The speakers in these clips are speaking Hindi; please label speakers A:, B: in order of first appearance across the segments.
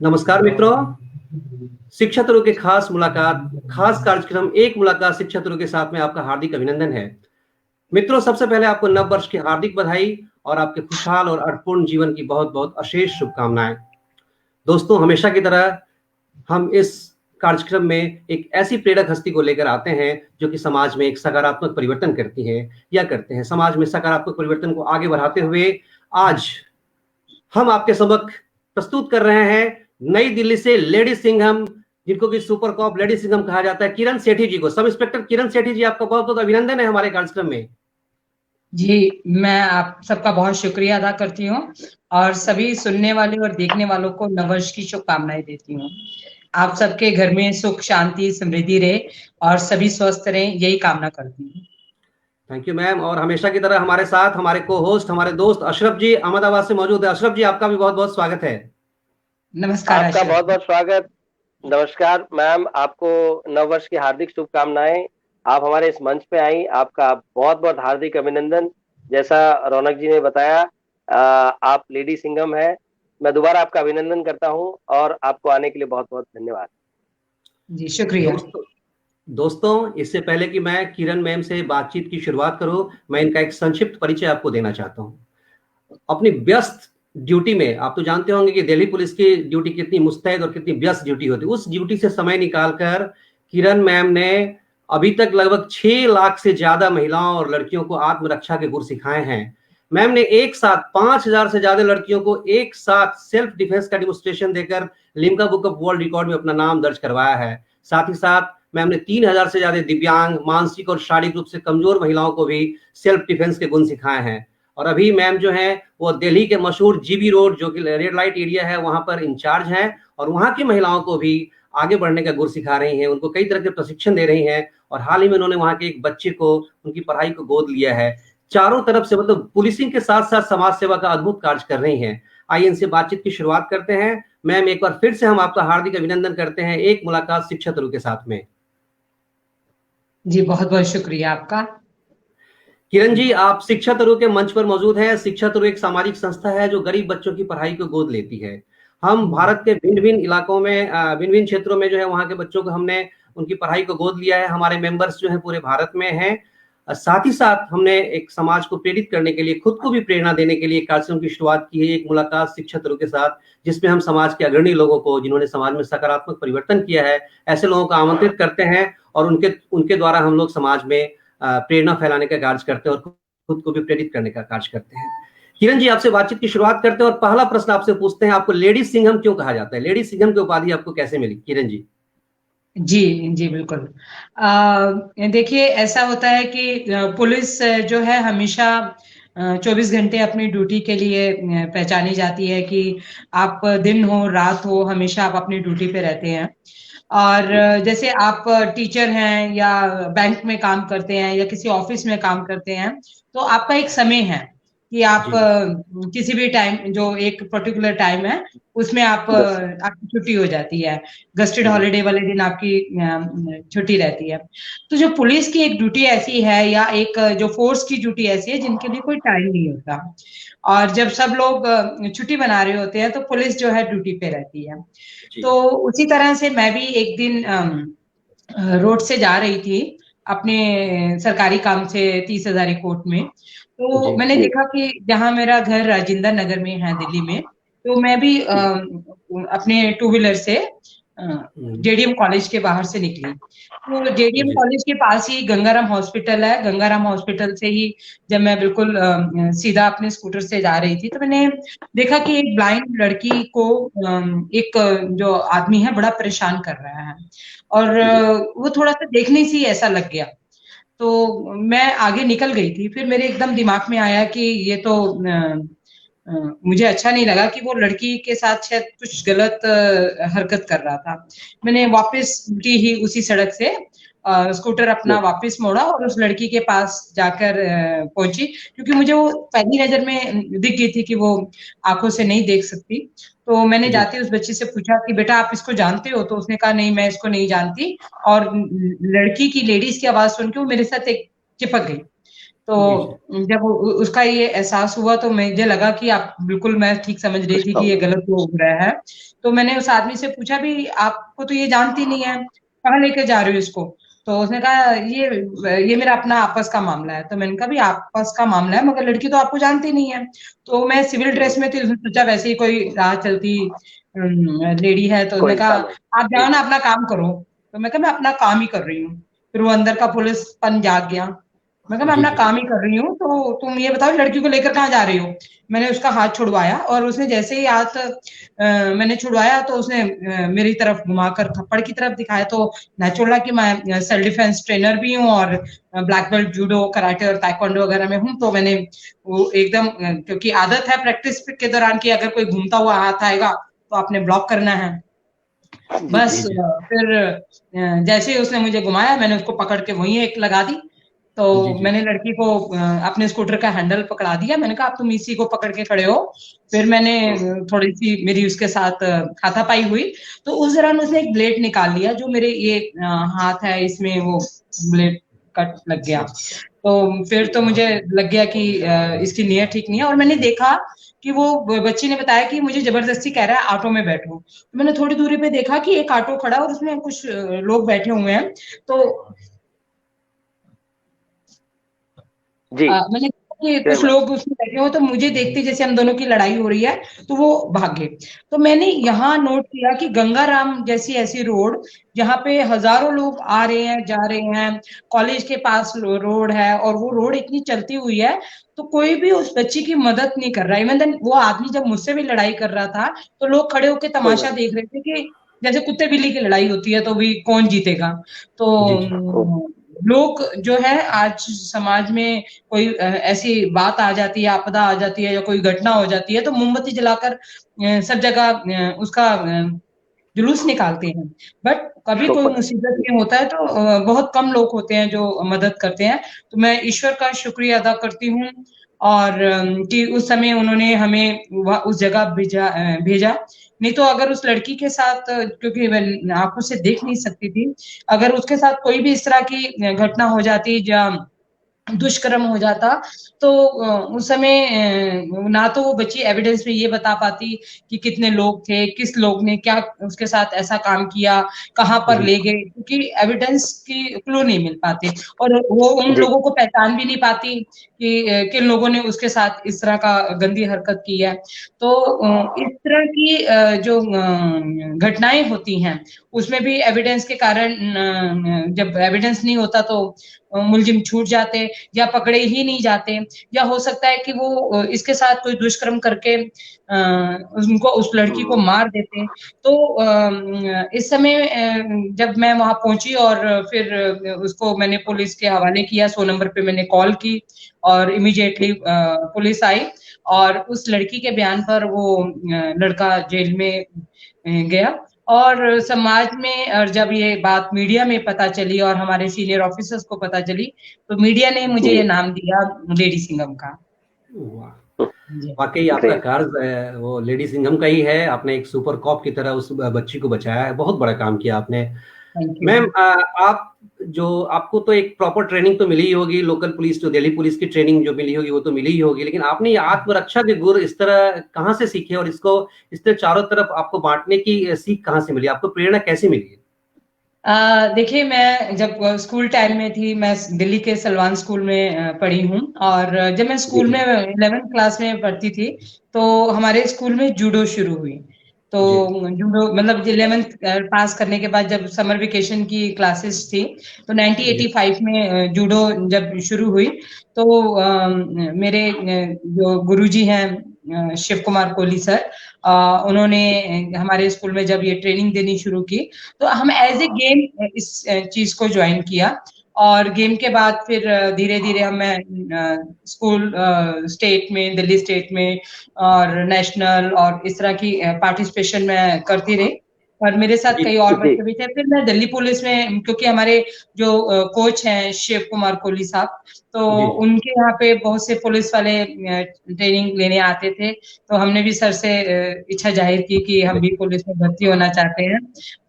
A: नमस्कार मित्रों, शिक्षा गुरु के खास मुलाकात, खास कार्यक्रम एक मुलाकात शिक्षा गुरु के साथ में आपका हार्दिक अभिनंदन है। मित्रों, सबसे पहले आपको नव वर्ष की हार्दिक बधाई और आपके खुशहाल और अर्थपूर्ण जीवन की बहुत बहुत अशेष शुभकामनाएं। दोस्तों, हमेशा की तरह हम इस कार्यक्रम में एक ऐसी प्रेरक हस्ती को लेकर आते हैं जो कि समाज में एक सकारात्मक परिवर्तन करती है या करते हैं। समाज में सकारात्मक परिवर्तन को आगे बढ़ाते हुए आज हम आपके समक्ष प्रस्तुत कर रहे हैं नई दिल्ली से लेडी सिंघम, जिनको कि सुपर कॉप लेडी सिंघम कहा जाता है, किरण सेठी जी को। सब इंस्पेक्टर किरण सेठी जी, आपका बहुत बहुत अभिनंदन है हमारे कार्यक्रम में।
B: जी, मैं आप सबका बहुत शुक्रिया अदा करती हूँ और सभी सुनने वाले और देखने वालों को नववर्ष की शुभकामनाएं देती हूँ। आप सबके घर में सुख, शांति, समृद्धि रहे और सभी स्वस्थ रहें, यही कामना करती हूँ।
A: Thank you ma'am. और हमेशा की तरह हमारे साथ हमारे को होस्ट, हमारे दोस्त अशरफ जी अहमदाबाद से मौजूद है। अशरफ जी, आपका भी बहुत बहुत स्वागत है।
B: नमस्कार
C: आपका
B: अशरफ।
C: बहुत बहुत स्वागत। नमस्कार मैम, आपको नववर्ष की हार्दिक शुभकामनाएं। आप हमारे इस मंच पे आई, आपका बहुत बहुत हार्दिक अभिनंदन। जैसा रौनक जी ने बताया, आप लेडी सिंघम है। मैं दोबारा आपका अभिनंदन करता हूं और आपको आने के लिए बहुत बहुत धन्यवाद।
B: जी शुक्रिया।
A: दोस्तों, इससे पहले कि मैं किरण मैम से बातचीत की शुरुआत करूं, मैं इनका एक संक्षिप्त परिचय आपको देना चाहता हूं। अपनी व्यस्त ड्यूटी में, आप तो जानते होंगे कि दिल्ली पुलिस की ड्यूटी कितनी मुस्तैद और कितनी व्यस्त ड्यूटी होती है। उस ड्यूटी से समय निकालकर किरण मैम ने अभी तक लगभग 6 लाख से ज्यादा महिलाओं और लड़कियों को आत्मरक्षा के गुर सिखाए हैं। मैम ने एक साथ 5,000 से ज्यादा लड़कियों को एक साथ सेल्फ डिफेंस का डिमोन्स्ट्रेशन देकर Limca book of world record में अपना नाम दर्ज करवाया है। साथ ही साथ मैम ने 3,000 से ज्यादा दिव्यांग, मानसिक और शारीरिक रूप से कमजोर महिलाओं को भी सेल्फ डिफेंस के गुण सिखाए हैं। और अभी मैम जो है वो दिल्ली के मशहूर जीबी रोड, जो कि रेड लाइट एरिया है, वहां पर इंचार्ज हैं और वहां की महिलाओं को भी आगे बढ़ने का गुर सिखा रही हैं, उनको कई तरह के प्रशिक्षण दे रही हैं। और हाल ही में उन्होंने वहां के एक बच्चे को उनकी पढ़ाई को गोद लिया है। चारों तरफ से मतलब पुलिसिंग के साथ साथ समाज सेवा का अद्भुत कार्य कर रही हैं। आइए इनसे बातचीत की शुरुआत करते हैं। मैम, एक बार फिर से हम आपका हार्दिक अभिनंदन करते हैं एक मुलाकात शिक्षा गुरु के साथ में।
B: जी बहुत बहुत शुक्रिया आपका।
A: किरण जी, आप शिक्षा तरु के मंच पर मौजूद हैं। शिक्षा तरु एक सामाजिक संस्था है जो गरीब बच्चों की पढ़ाई को गोद लेती है। हम भारत के भिन्न भिन्न इलाकों में, भिन्न भिन्न क्षेत्रों में जो है वहां के बच्चों को हमने उनकी पढ़ाई को गोद लिया है। हमारे मेंबर्स जो है पूरे भारत में हैं। साथ ही साथ हमने एक समाज को प्रेरित करने के लिए, खुद को भी प्रेरणा देने के लिए एक कार्यक्रम की शुरुआत की है, एक मुलाकात शिक्षा तरु के साथ, जिसमें हम समाज के अग्रणी लोगों को, जिन्होंने समाज में सकारात्मक परिवर्तन किया है, ऐसे लोगों को आमंत्रित करते हैं और उनके द्वारा हम लोग समाज में प्रेरणा फैलाने का कार्य करते हैं और खुद को भी प्रेरित करने का कार्य करते हैं। किरण जी, आपसे बातचीत की शुरुआत करते हैं और पहला प्रश्न आपसे पूछते हैं, आपको लेडी सिंघम क्यों कहा जाता है? लेडी सिंघम की उपाधि आपको कैसे मिली, किरण जी?
B: जी जी बिल्कुल। देखिए, ऐसा होता है कि पुलिस जो है हमेशा 24 घंटे अपनी ड्यूटी के लिए पहचानी जाती है कि आप दिन हो रात हो, हमेशा आप अपनी ड्यूटी पे रहते हैं। और जैसे आप टीचर हैं या बैंक में काम करते हैं या किसी ऑफिस में काम करते हैं, तो आपका एक समय है कि आप किसी भी टाइम, जो एक पर्टिकुलर टाइम है, उसमें आपकी छुट्टी हो जाती है। गस्टेड हॉलिडे वाले दिन आपकी छुट्टी रहती है। तो जो पुलिस की एक ड्यूटी ऐसी है या एक जो फोर्स की ड्यूटी ऐसी है जिनके लिए कोई टाइम नहीं होता, और जब सब लोग छुट्टी मना रहे होते हैं तो पुलिस जो है ड्यूटी पे रहती है। तो उसी तरह से मैं भी एक दिन रोड से जा रही थी अपने सरकारी काम से 30 हजारी कोर्ट में। तो मैंने देखा कि जहाँ मेरा घर राजेंद्र नगर में है दिल्ली में, तो मैं भी अपने टू व्हीलर से जेडीएम कॉलेज के बाहर से निकली। तो जेडीएम कॉलेज के पास ही गंगाराम हॉस्पिटल है। गंगाराम हॉस्पिटल से ही जब मैं बिल्कुल सीधा अपने स्कूटर से जा रही थी, तो मैंने देखा कि एक ब्लाइंड लड़की को एक जो आदमी है बड़ा परेशान कर रहा है, और वो थोड़ा सा देखने से ही ऐसा लग गया। तो मैं आगे निकल गई थी। फिर मेरे एकदम दिमाग में आया कि ये तो मुझे अच्छा नहीं लगा कि वो लड़की के साथ शायद कुछ गलत हरकत कर रहा था। मैंने वापस उल्टी ही उसी सड़क से स्कूटर अपना वापस मोड़ा और उस लड़की के पास जाकर पहुंची, क्योंकि मुझे वो पहली नजर में दिख गई थी कि वो आंखों से नहीं देख सकती। तो मैंने जाते उस बच्ची से पूछा कि बेटा आप इसको जानते हो? तो उसने कहा नहीं, मैं इसको नहीं जानती। और लड़की की, लेडीज की आवाज सुन के वो मेरे साथ एक चिपक गई। तो जब उसका ये एहसास हुआ तो मुझे लगा कि आप बिल्कुल, मैं ठीक समझ रही थी कि ये गलत हो रहा है। तो मैंने उस आदमी से पूछा भी, आपको तो ये जानती नहीं है, कहाँ लेके जा रही हो इसको? तो उसने कहा ये मेरा अपना आपस का मामला है। तो मैंने कहा भी आपस का मामला है मगर लड़की तो आपको जानती नहीं है। तो मैं सिविल ड्रेस में थी, उसने सोचा वैसे ही कोई राह चलती लेडी है। तो उसने कहा आप जाओ ना, अपना काम करो। तो मैं कहा मैं अपना काम ही कर रही हूँ। फिर वो अंदर का पुलिसपन जाग गया। मैं कहा मैं अपना काम ही कर रही हूँ, तो तुम ये बताओ लड़की को लेकर कहाँ जा रही हो? मैंने उसका हाथ छुड़वाया और उसने जैसे ही हाथ मैंने छुड़वाया तो उसने मेरी तरफ घुमाकर थप्पड़ की तरफ दिखाया। तो नेचुरल है कि मैं सेल्फ डिफेंस ट्रेनर भी हूँ और ब्लैक बेल्ट जूडो, कराटे और ताइक्वांडो वगैरह में हूँ। तो मैंने वो एकदम, क्योंकि आदत है प्रैक्टिस के दौरान कि अगर कोई घूमता हुआ हाथ आएगा तो आपने ब्लॉक करना है। बस फिर जैसे ही उसने मुझे घुमाया, मैंने उसको पकड़ के वहीं एक लगा दी। तो मैंने लड़की को अपने स्कूटर का हैंडल पकड़ा दिया। मैंने कहा आप तुम इसी को पकड़ के खड़े हो। फिर मैंने थोड़ी सी मेरी उसके साथ हाथापाई हुई। तो उस दौरान उसने एक ब्लेड निकाल लिया, जो मेरे ये हाथ है इसमें वो ब्लेड कट लग गया। तो फिर तो मुझे लग गया कि इसकी नीयत ठीक नहीं है। और मैंने देखा कि वो बच्ची ने बताया कि मुझे जबरदस्ती कह रहा है ऑटो में बैठो। तो मैंने थोड़ी दूरी पे देखा कि एक ऑटो खड़ा और उसमें कुछ लोग बैठे हुए हैं। तो मैंने देखा कि कुछ लोग उसमें बैठे हो, तो मुझे देखते जैसे हम दोनों की लड़ाई हो रही है, तो वो भागे। तो मैंने यहाँ नोट किया कि गंगाराम जैसी ऐसी रोड, जहाँ पे हजारों लोग आ रहे हैं जा रहे हैं, कॉलेज के पास रोड है और वो रोड इतनी चलती हुई है, तो कोई भी उस बच्ची की मदद नहीं कर रहा है। इवन वो आदमी जब मुझसे भी लड़ाई कर रहा था तो लोग खड़े होकर तमाशा देख रहे थे कि जैसे कुत्ते बिल्ली की लड़ाई होती है तो भी कौन जीतेगा। तो लोग जो है आज समाज में कोई ऐसी बात आ जाती है, आपदा आ जाती है या कोई घटना हो जाती है, तो मोमबत्ती जलाकर सब जगह उसका जुलूस निकालते हैं। बट कभी कोई मुसीबत में होता है तो बहुत कम लोग होते हैं जो मदद करते हैं। तो मैं ईश्वर का शुक्रिया अदा करती हूँ और कि उस समय उन्होंने हमें उस जगह भेजा। नहीं तो अगर उस लड़की के साथ, क्योंकि मैं आंखों से देख नहीं सकती थी, अगर उसके साथ कोई भी इस तरह की घटना हो जाती या दुष्कर्म हो जाता, तो उस समय ना तो वो बच्ची एविडेंस में ये बता पाती कि कितने लोग थे, किस लोग ने क्या उसके साथ ऐसा काम किया, कहाँ पर ले गए, क्योंकि एविडेंस की क्लू नहीं मिल पाते। और वो उन लोगों को पहचान भी नहीं पाती कि किन लोगों ने उसके साथ इस तरह का गंदी हरकत की है। तो इस तरह की जो घटनाएं होती हैं, उसमें भी एविडेंस के कारण, जब एविडेंस नहीं होता तो मुलजिम छूट जाते या पकड़े ही नहीं जाते, या हो सकता है कि वो इसके साथ कोई दुष्कर्म करके उनको, उस लड़की को मार देते। तो इस समय जब मैं वहां पहुंची और फिर उसको मैंने पुलिस के हवाले किया, 100 नंबर पे मैंने कॉल की और इमीडिएटली पुलिस आई और उस लड़की के बयान पर वो लड़का जेल में गया। और समाज में, और जब ये बात मीडिया में पता चली और हमारे सीनियर ऑफिसर्स को पता चली, तो मीडिया ने मुझे ये नाम दिया लेडी सिंघम का।
A: वाकई आपका कार्य वो लेडी सिंघम का ही है। आपने एक सुपर कॉप की तरह उस बच्ची को बचाया है, बहुत बड़ा काम किया आपने। मैम, आप जो, आपको तो एक प्रॉपर ट्रेनिंग तो मिली ही होगी, लोकल पुलिस, जो दिल्ली पुलिस की ट्रेनिंग जो मिली होगी वो तो मिली ही होगी, लेकिन आपने ये आत्मरक्षा के गुर इस तरह कहाँ से सीखे और इसको इस तरह चारों तरफ आपको बांटने की सीख कहाँ से मिली, आपको प्रेरणा कैसे मिली?
B: देखिए, मैं जब स्कूल टाइम में थी, मैं दिल्ली के सलवान स्कूल में पढ़ी हूँ। और जब मैं स्कूल में 11th क्लास में पढ़ती थी तो हमारे स्कूल में जूडो शुरू हुई। तो जूडो मतलब 11th पास करने के बाद जब समर वेकेशन की क्लासेस थी, तो 1985 में जूडो जब शुरू हुई, तो मेरे जो गुरुजी हैं शिव कुमार कोहली सर, उन्होंने हमारे स्कूल में जब ये ट्रेनिंग देनी शुरू की, तो हम एज ए गेम इस चीज को ज्वाइन किया। और गेम के बाद फिर धीरे धीरे हम स्कूल स्टेट में, दिल्ली स्टेट में और नेशनल और इस तरह की पार्टिसिपेशन में करती रही। और मेरे साथ
A: जी,
B: कई और
C: जी।
B: बच्चे भी थे। फिर मैं दिल्ली पुलिस में, क्योंकि हमारे जो कोच हैं शिव कुमार कोहली साहब, तो
A: जी,
B: उनके यहाँ पे बहुत से पुलिस वाले ट्रेनिंग लेने आते थे। तो हमने भी सर से इच्छा जाहिर की कि हम भी पुलिस में भर्ती होना चाहते हैं।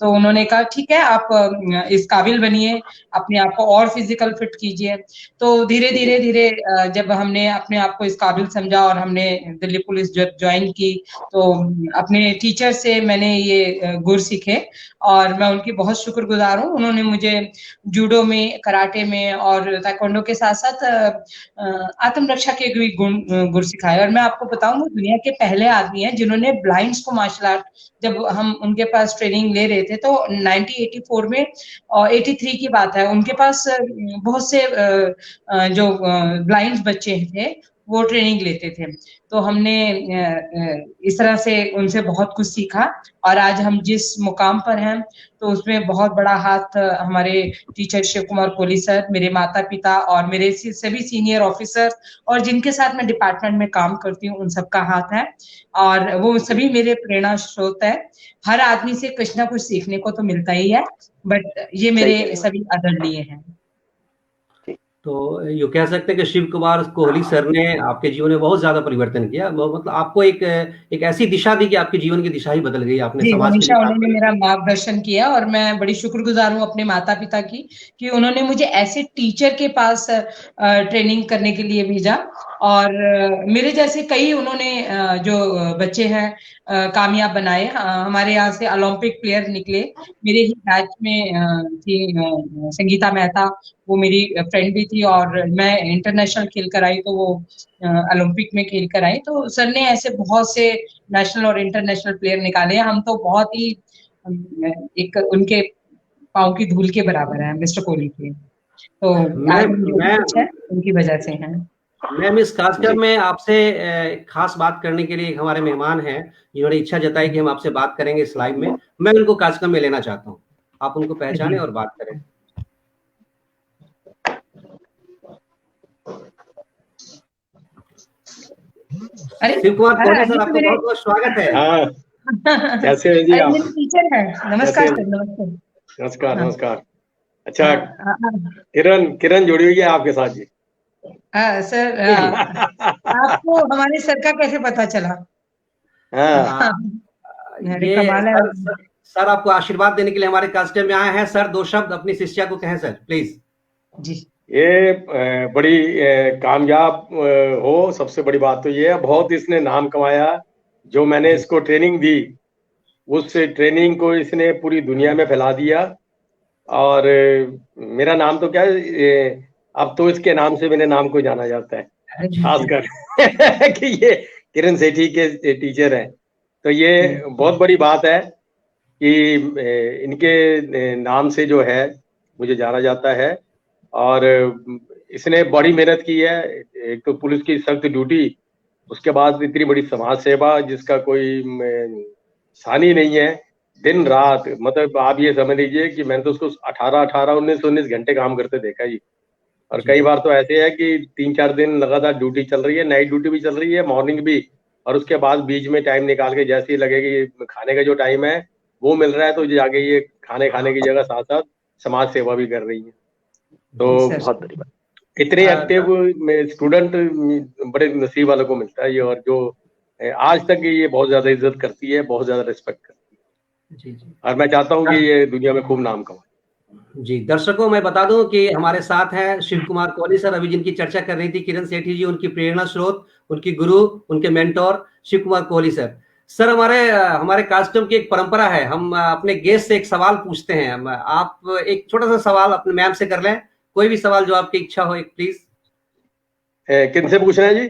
B: तो उन्होंने कहा ठीक है, आप इस काबिल बनिए, अपने आप को और फिजिकल फिट कीजिए। तो धीरे धीरे धीरे जब हमने अपने आप को इस काबिल समझा और हमने दिल्ली पुलिस जब ज्वाइन की, तो अपने टीचर से मैंने ये गुर सीखे और मैं उनकी बहुत शुक्रगुजार हूँ। उन्होंने मुझे जूडो में, कराटे में और ताइक्वांडो के साथ साथ आत्मरक्षा के भी गुर सिखाए। और मैं आपको बताऊं, वो दुनिया के पहले आदमी हैं जिन्होंने ब्लाइंड्स को मार्शल आर्ट, जब हम उनके पास ट्रेनिंग ले रहे थे तो 1984 में और 83 की बात है, उनके पास बहुत से जो ब्लाइंड बच्चे थे वो ट्रेनिंग लेते थे। तो हमने इस तरह से उनसे बहुत कुछ सीखा और आज हम जिस मुकाम पर हैं, तो उसमें बहुत बड़ा हाथ हमारे टीचर शिव कुमार कोहली सर, मेरे माता पिता और मेरे सभी सीनियर ऑफिसर और जिनके साथ मैं डिपार्टमेंट में काम करती हूँ, उन सबका हाथ है। और वो सभी मेरे प्रेरणा स्रोत है। हर आदमी से कुछ ना कुछ सीखने को तो मिलता ही है, बट ये मेरे सभी आदरणीय हैं।
A: तो यूँ कह सकते हैं कि शिव कुमार कोहली सर ने आपके जीवन में बहुत ज़्यादा परिवर्तन किया। वो मतलब आपको एक ऐसी दिशा दी कि आपके जीवन की दिशा ही बदल गई। आपने
B: जी,
A: समाज के लिए
B: हमेशा
A: काम
B: उन्होंने
A: करना
B: मेरा
A: शुरू
B: मार्गदर्शन किया और मैं बड़ी शुक्रगुजार हूँ अपने माता-पिता की कि उन्होंने मुझे ऐसे टीचर के पास ट्रेनिंग करने के लिए भेजा। और मेरे जैसे कई उन्होंने जो बच्चे हैं कामयाब बनाए। हमारे यहाँ से ओलंपिक प्लेयर निकले। मेरे ही बैच में थी संगीता मेहता, वो मेरी फ्रेंड भी थी और मैं इंटरनेशनल खेल कर आई, तो वो ओलंपिक में खेल कर आई। तो सर ने ऐसे बहुत से नेशनल और इंटरनेशनल प्लेयर निकाले हैं। हम तो बहुत ही एक उनके पाँव की धूल के बराबर हैं, मिस्टर कोहली के। तो
A: मैं
B: आज हम जो भी
A: मैं
B: कुछ है उनकी वजह से हैं।
A: मैम इस खासकर में आपसे खास बात करने के लिए एक हमारे मेहमान हैं जिन्होंने इच्छा जताई कि हम आपसे बात करेंगे इस लाइव में। मैं उनको कार्यक्रम में लेना चाहता हूँ। आप उनको पहचाने और बात करें।
B: अरे
A: शिव कुमार
B: अरे
A: कोहली
B: ये
A: सर,
B: तो
A: आपका
B: मेरे
A: बहुत बहुत स्वागत है।
D: हाँ, कैसे हैं जी
B: अरे
D: आप?
B: मेरे टीचर हैं। नमस्कार
D: कैसे
B: सर,
D: हैं?
B: नमस्ते।
D: नमस्कार,
B: हाँ,
D: नमस्कार। अच्छा,
B: हाँ,
D: किरण जुड़ी हुई है आपके साथ जी।
B: सर आपको हमारे सर का कैसे पता चला?
D: हाँ,
A: आ,
B: अरे
A: ये
B: कमाल है।
A: सर आपको आशीर्वाद देने के लिए हमारे कार्यक्रम में आए हैं। सर, दो शब्द अपनी शिष्या को कहें सर, प्लीज।
B: जी
D: ये बड़ी कामयाब हो, सबसे बड़ी बात तो ये है, बहुत इसने नाम कमाया। जो मैंने
A: जी
D: इसको ट्रेनिंग दी, उस ट्रेनिंग को इसने पूरी दुनिया में फैला दिया। और मेरा नाम तो क्या है, अब तो इसके नाम से मेरे नाम को जाना जाता है, खासकर कि ये किरण सेठी के टीचर हैं। तो ये बहुत बड़ी बात है कि इनके नाम से जो है मुझे जाना जाता है। और इसने बड़ी मेहनत की है। एक तो पुलिस की सख्त ड्यूटी, उसके बाद इतनी बड़ी समाज सेवा जिसका कोई सानी नहीं है। दिन रात, मतलब आप ये समझ लीजिए कि मैंने तो उसको 18 19 घंटे काम करते देखा ही। और कई बार तो ऐसे है कि 3-4 दिन लगातार ड्यूटी चल रही है, नाइट ड्यूटी भी चल रही है, मॉर्निंग भी। और उसके बाद बीच में टाइम निकाल के जैसे ही लगे कि खाने का जो टाइम है वो मिल रहा है, तो जाके ये खाने की जगह साथ साथ समाज सेवा भी कर रही है। तो
C: बहुत बड़ी बात।
D: इतने एक्टिव स्टूडेंट बड़े नसीब वालों को मिलता है ये। और जो आज तक ये बहुत ज्यादा इज्जत करती है, बहुत ज्यादा रिस्पेक्ट करती है।
A: जी जी
D: और मैं चाहता हूँ कि ये दुनिया में खूब नाम कमाए।
A: जी। दर्शकों, मैं बता दूं कि हमारे साथ हैं शिव कुमार कोहली सर। अभी जिनकी चर्चा कर रही थी किरण सेठी जी, उनकी प्रेरणा स्रोत, उनकी गुरु, उनके mentor Shiv Kumar Kohli sir. Sir, हमारे कार्यक्रम की एक परंपरा है, हम अपने गेस्ट से एक सवाल पूछते हैं। आप एक छोटा सा सवाल अपने मैम से कर लें, कोई भी सवाल जो आपकी इच्छा हो, एक प्लीज।
D: किनसे पूछना है जी?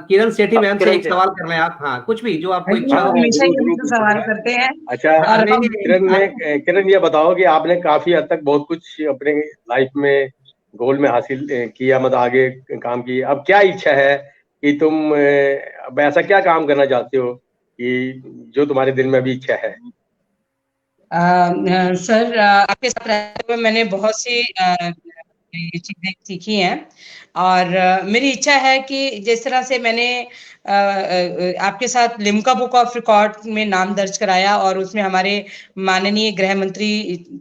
A: किरण सेठी मैम से
C: किरण
A: एक
C: से।
A: सवाल कर लें आप। हाँ, कुछ भी जो आपको
B: अरे
A: इच्छा
B: वो
A: हो।
B: हमेशा ही
D: जरूर
B: हमसे
D: पूछूंगा।
B: सवाल करते हैं।
D: अच्छा,
B: और
A: नहीं
B: हम
A: नहीं,
D: किरण ये बताओ कि आपने काफी हद तक बहुत कुछ अपने लाइफ में गोल में हासिल किया, मतलब आगे काम किया। अब क्या इच्छा है कि तुम अब ऐसा क्या काम करना चाहते हो कि जो तुम्हारे दिल में अभी इच्छा है?
B: सर आपके साथ रहते हुए मैंने बहुत सी ये चीजें सीखी हैं। और मेरी इच्छा है कि जिस तरह से मैंने आपके साथ लिम्का बुक ऑफ रिकॉर्ड में नाम दर्ज कराया और उसमें हमारे माननीय गृह मंत्री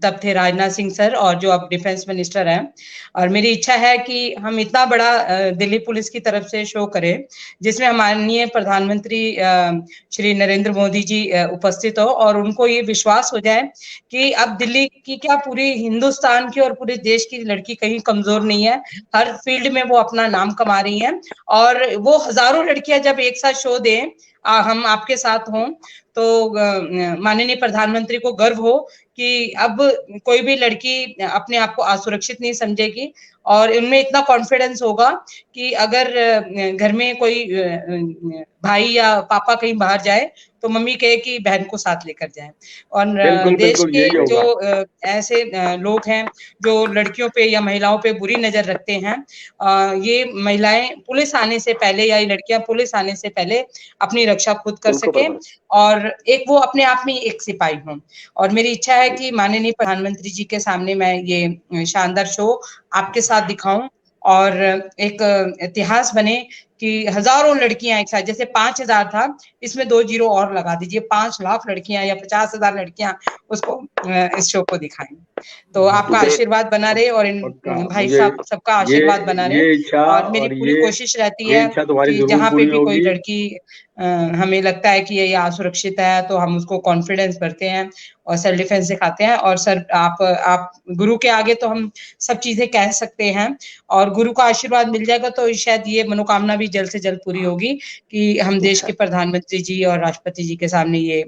B: तब थे राजनाथ सिंह सर, और जो अब डिफेंस मिनिस्टर हैं। और मेरी इच्छा है कि हम इतना बड़ा दिल्ली पुलिस की तरफ से शो करें जिसमें माननीय प्रधानमंत्री श्री नरेंद्र मोदी जी उपस्थित हो और उनको ये विश्वास हो जाए कि अब दिल्ली की क्या, पूरी हिंदुस्तान की और पूरे देश की लड़की कहीं कमजोर नहीं है। हर फील्ड में वो अपना नाम कमा रही हैं और वो हजारों लड़कियां जब एक साथ शो दें, हम आपके साथ हों, तो माननीय प्रधानमंत्री को गर्व हो कि अब कोई भी लड़की अपने आप को असुरक्षित नहीं समझेगी और उनमें इतना कॉन्फिडेंस होगा कि अगर घर में कोई भाई या पापा कहीं बाहर जाए तो मम्मी कहे कि बहन को साथ लेकर जाए। और
D: बिल्कुल
B: देश
D: बिल्कुल
B: के
D: यही होगा।
B: जो ऐसे लोग हैं जो लड़कियों पे या महिलाओं पे बुरी नजर रखते हैं, ये महिलाएं पुलिस आने से पहले या ये लड़कियां पुलिस आने से पहले अपनी रक्षा खुद कर
C: उनको
B: सके और एक वो अपने आप में एक सिपाही हों। और मेरी इच्छा है कि माननीय प्रधानमंत्री जी के सामने मैं ये शानदार शो आपके साथ दिखाऊं और एक इतिहास बने कि हजारों लड़कियां एक साथ, जैसे 5,000 था, इसमें 2 जीरो और लगा दीजिए, 5 लाख लड़कियां या 50,000 लड़कियां उसको इस शो को दिखाएं। तो आपका आशीर्वाद बना रहे और इन भाई साहब सबका आशीर्वाद बना रहे।
D: ये इच्छा
B: और मेरी पूरी कोशिश रहती है कि जहाँ पे भी कोई लड़की हमें लगता है कि ये असुरक्षित है तो हम उसको कॉन्फिडेंस भरते हैं और सेल्फ डिफेंस सिखाते हैं। और सर आप गुरु के आगे तो हम सब चीजें कह सकते हैं और गुरु का आशीर्वाद मिल जाएगा तो शायद ये मनोकामना भी जल्द से जल्द पूरी होगी कि हम देश के प्रधानमंत्री जी और राष्ट्रपति जी के सामने ये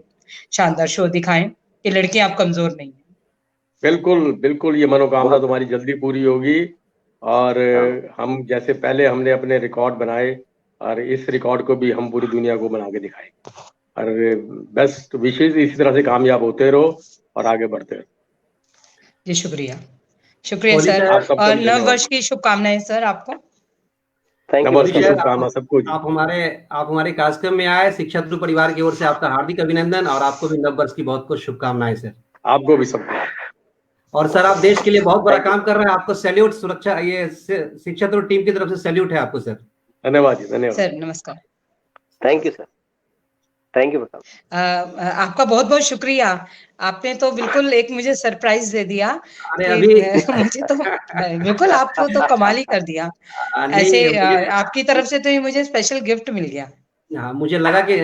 B: शानदार शो दिखाएं कि लड़कियां अब कमजोर नहीं है।
D: बिल्कुल बिल्कुल, ये मनोकामना तुम्हारी जल्दी पूरी होगी। और हम जैसे पहले हमने अपने रिकॉर्ड बनाए और इस रिकॉर्ड को भी हम पूरी दुनिया को बना के दिखाएं। और बेस्ट विशेष, इसी तरह से कामयाब होते रहो और आगे बढ़ते रहो।
B: जी शुक्रिया, शुक्रिया सर, और नव वर्ष की शुभकामनाएं सर आपको।
D: सबको।
A: आप हमारे कार्यक्रम में आए, शिक्षा गुरु परिवार की ओर से आपका हार्दिक अभिनंदन और आपको भी नव वर्ष की बहुत बहुत शुभकामनाएं सर।
D: आपको भी सबको।
A: और सर आप देश के लिए बहुत बड़ा काम कर रहे हैं, आपको सैल्यूट, सुरक्षा ये शिक्षा गुरु टीम की तरफ से सैल्यूट है आपको सर।
D: धन्यवाद जी, धन्यवाद
B: सर, नमस्कार।
C: Thank you sir, thank you.
B: आपका बहुत बहुत शुक्रिया, आपने तो बिल्कुल एक मुझे सरप्राइज दे दिया।
A: अरे अभी
B: मुझे तो बिल्कुल आपको तो कमाल ही कर दिया। ऐसे आपकी तरफ से तो ये मुझे स्पेशल गिफ्ट मिल गया।
A: हाँ, मुझे लगा कि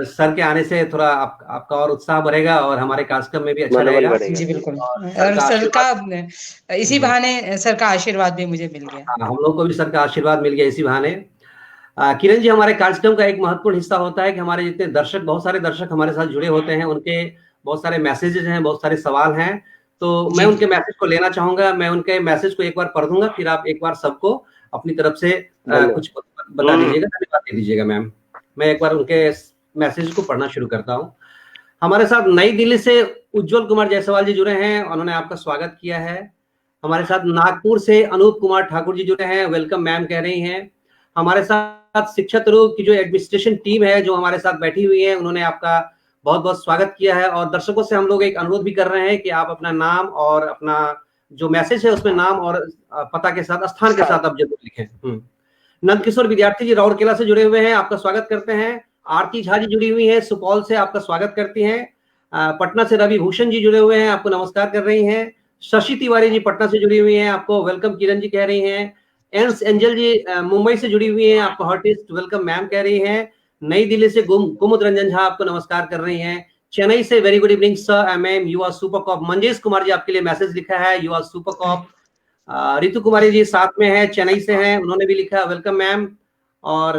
A: सर के आने से थोड़ा आपका और उत्साह बढ़ेगा और हमारे कार्यक्रम में भी अच्छा रहेगा।
B: जी बिल्कुल, और सर का इसी बहाने सर का आशीर्वाद भी मुझे मिल गया।
A: हम लोग को भी सर का आशीर्वाद मिल गया इसी बहाने। किरण जी, हमारे कार्यक्रम का एक महत्वपूर्ण हिस्सा होता है कि हमारे जितने दर्शक, बहुत सारे दर्शक हमारे साथ जुड़े होते हैं, उनके बहुत सारे मैसेजेस हैं, बहुत सारे सवाल हैं, तो मैं उनके मैसेज को लेना चाहूंगा। मैं उनके मैसेज को एक बार पढ़ दूंगा, फिर आप एक बार सबको अपनी तरफ से कुछ बता दीजिएगा, धन्यवाद दे दीजिएगा मैम। मैं एक बार उनके मैसेज को पढ़ना शुरू करता हूँ। हमारे साथ नई दिल्ली से उज्जवल कुमार जायसवाल जी जुड़े हैं, उन्होंने आपका स्वागत किया है। हमारे साथ नागपुर से अनूप कुमार ठाकुर जी जुड़े हैं, वेलकम मैम कह रही हैं। हमारे साथ शिक्षा गुरु की जो एडमिनिस्ट्रेशन टीम है जो हमारे साथ बैठी हुई है, उन्होंने आपका बहुत बहुत स्वागत किया है। और दर्शकों से हम लोग एक अनुरोध भी कर रहे हैं कि आप अपना नाम और अपना जो मैसेज है उसमें नाम और पता के साथ, स्थान के साथ आप जरूर लिखें। नंद किशोर विद्यार्थी जी राउरकेला से जुड़े हुए हैं, आपका स्वागत करते हैं। आरती झा जी जुड़ी हुई है सुपौल से, आपका स्वागत करती हैं। पटना से रवि भूषण जी जुड़े हुए हैं, आपको नमस्कार कर रही हैं। शशि तिवारी जी पटना से जुड़ी हुई हैं, आपको वेलकम किरण जी कह रही हैं। एंस एंजल जी मुंबई से जुड़ी हुई हैं, आपको हार्टिस्ट वेलकम मैम कह रही हैं। नई दिल्ली से कुमुद रंजन झा आपको नमस्कार कर रही हैं। चेन्नई से very good evening sir, hmm you are super cop. Manjesh Kumar ji आपके लिए मैसेज लिखा है, you are super cop. Ritu Kumari ji साथ में है, चेन्नई से हैं, उन्होंने भी लिखा वेलकम मैम। और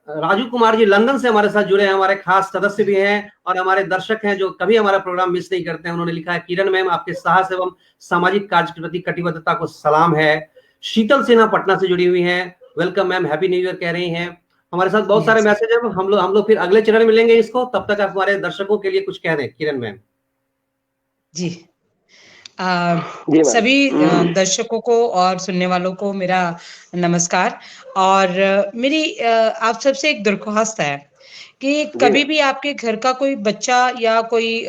A: राजू कुमार जी लंदन से हमारे साथ जुड़े हैं, हमारे खास सदस्य भी हैं और हमारे दर्शक हैं जो कभी हमारा प्रोग्राम मिस नहीं करते हैं। उन्होंने लिखा है किरण मैम आपके साहस एवं सामाजिक कार्य के प्रति कटिबद्धता को सलाम है। शीतल सिन्हा पटना से जुड़ी हुई हैं, welcome ma'am, happy new year कह रही हैं। हमारे साथ बहुत सारे मैसेज है, हम लोग फिर अगले चरण में लेंगे इसको, तब तक आप हमारे दर्शकों के लिए कुछ कह दें किरण मैम।
B: जी सभी दर्शकों को और सुनने वालों को मेरा नमस्कार। और मेरी आप सबसे एक दरख्वास्त है कि कभी भी आपके घर का कोई बच्चा या कोई